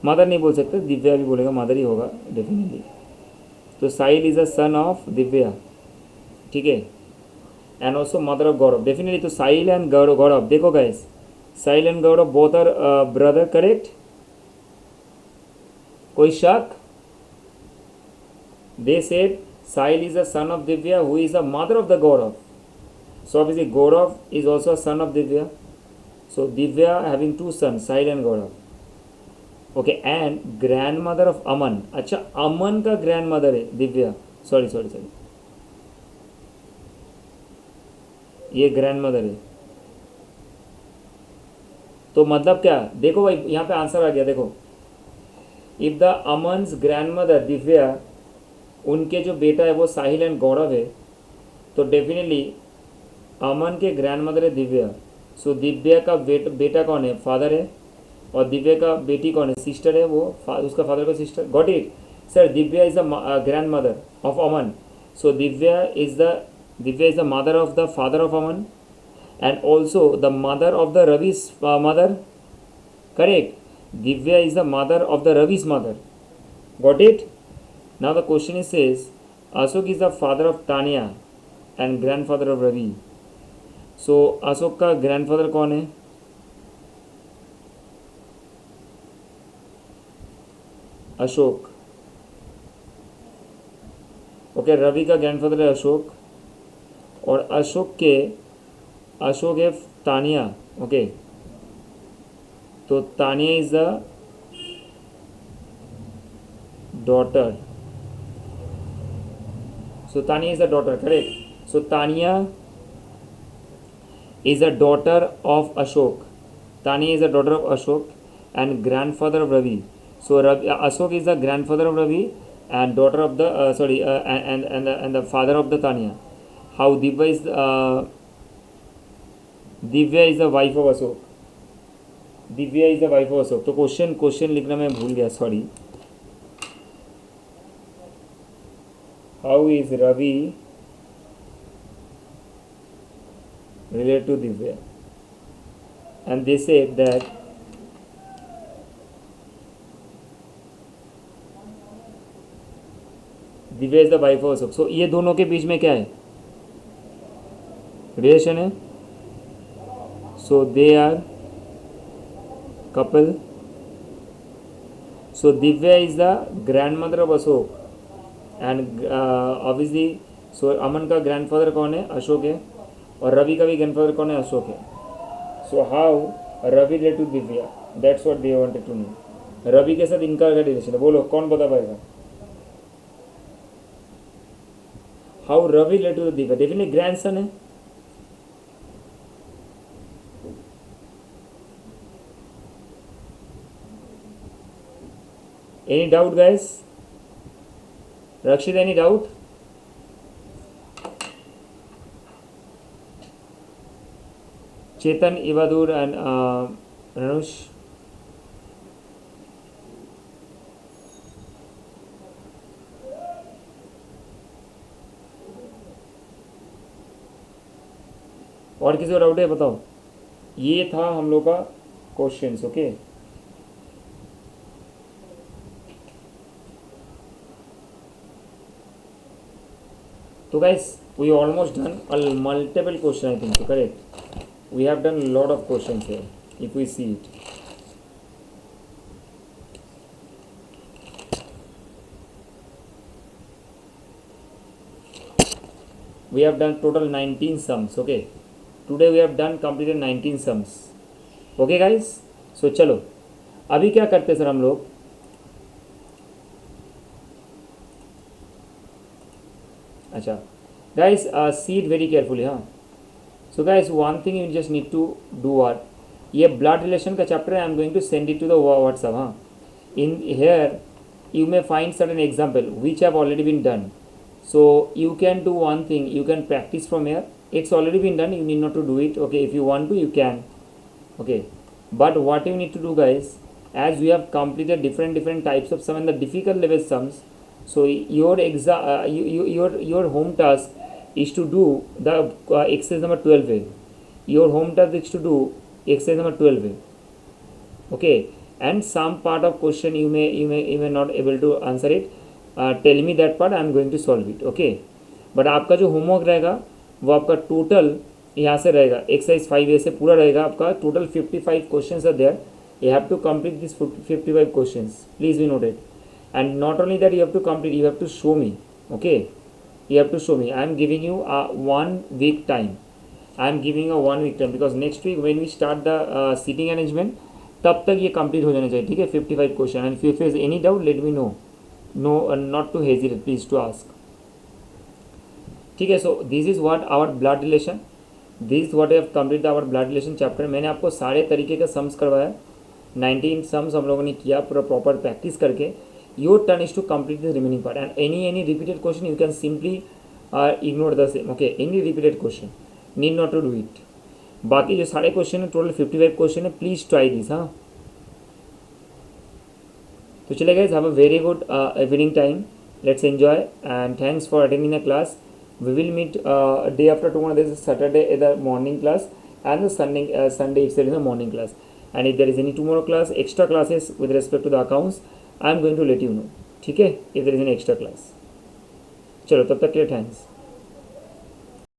मदर नहीं बोल सकते, दिव्या भी बोलेगा, मदर ही होगा डेफिनेटली। तो Sahil is the son of Divya, ठीक है, and also mother of Gaurav definitely. तो साहिल एंड गौरव, गौरव देखो guys, Sahil and Gaurav both are brother. Correct? कोई शक? They said Sahil is the son of Divya who is the mother of the Gaurav. So obviously Gaurav is also a son of Divya. So Divya having two sons, Sahil and Gaurav. Okay, and grandmother of Aman. अच्छा, अमन का grandmother है Divya. Sorry, ये grandmother है. तो मतलब क्या? देखो भाई, यहाँ पे आंसर आ गया, देखो. If the Aman's grandmother Divya, उनके जो बेटा है वो साहिल एंड गौरव है, तो डेफिनेटली अमन के ग्रैंडमदर है दिव्या. सो दिव्या का बेटा कौन है? फादर है. और दिव्या का बेटी कौन है? सिस्टर है, वो उसका फादर का sister. Got it sir? Divya is the grandmother of Aman. So Divya is the mother of the father of Aman and also the mother of the Ravi's mother. Correct? Divya is the mother of the Ravi's mother. Got it? Now the question is says Ashok is the father of Tania and grandfather of Ravi. So Ashok का grandfather कौन है? Ashok. Okay, Ravi का grandfather है अशोक, और अशोक है Tania. Okay, तो Tania is the daughter. So Tania is the daughter. Correct? So Tania is a daughter of Ashok. Tanya is a daughter of Ashok and grandfather of Ravi. So Ashok is the grandfather of Ravi and daughter of the and the father of the Tanya. How Divya is the wife of Ashok. Divya is the wife of Ashok. तो question लिखना मैं भूल गया, sorry. How is Ravi related to Divya? And they said that Divya is the wife of Ashok. So ये दोनों के बीच में क्या है? रिलेशन है. So they are couple. So Divya is the grandmother of Ashok and obviously so अमन का grandfather कौन है? अशोक है, और रवि का भी ग्रैंडफादर कौन है? अशोक है. So how Ravi relate to Divya? That's what they wanted to know. Ravi के साथ इनका क्या रिलेशन है? बोलो, कौन बता पाएगा? How Ravi relate to the Deepak, definitely grandson है. Any doubt guys? Rakshit, any doubt? Chetan, Ivadur, and Ranush. और किसी को डाउट है बताओ. ये था हम लोग का questions. Okay, so guys, we almost done a multiple question, I think so, correct? We have done a lot of questions here if we see it. We have done total 19 sums. Okay, today we have done completed 19 sums. Okay guys, so चलो अभी क्या करते sir हम लोग. अच्छा guys, see it very carefully. हाँ, so guys, one thing you just need to do what, ये blood relation का chapter है. I am going to send it to the WhatsApp. हाँ, in here you may find certain example which have already been done, so you can do one thing, you can practice from here. It's already been done, you need not to do it. Okay, if you want to you can. Okay, but what you need to do guys, as we have completed different types of sum and the difficult level sums, so your your home task is to do the exercise number 12 way. Your home task is to do exercise number 12 way. Okay, and some part of question you may not able to answer it. Tell me that part, I am going to solve it. Okay, but आपका जो homework रहेगा वो आपका total यहाँ से रहेगा, exercise 5A से पूरा रहेगा आपका. Total 55 questions are there. You have to complete this 55 questions. Please be noted. And not only that, you have to complete, you have to show me. Okay, you have to show me. I am giving you a 1 week time. I am giving a 1 week time because next week when we start the seating arrangement, तब तक ये complete हो जाना चाहिए. ठीक है, 55 question. And if you any doubt let me know. No, not to hesitate, please to ask. ठीक है, so this is what our blood relation, this is what have complete our blood relation chapter. मैंने आपको सारे तरीके का sums करवाया. 19 sums हम लोगों ने किया पूरा प्रॉपर प्रैक्टिस करके. Your turn is to complete the remaining part and any repeated question you can simply ignore the same. Okay, any repeated question need not to do it. बाकी जो सारे क्वेश्चन है टोटल 55 क्वेश्चन है. Please try this. हाँ, तो चले guys, have a very good evening time. Let's enjoy and thanks for attending the class. We will meet day after tomorrow. There is Saturday in the morning class and the Sunday itself in the morning class. And if there is any tomorrow class, extra classes with respect to the accounts, I am going to let you know. ठीक है, if there is any extra class. चलो तब तक के लिए thanks.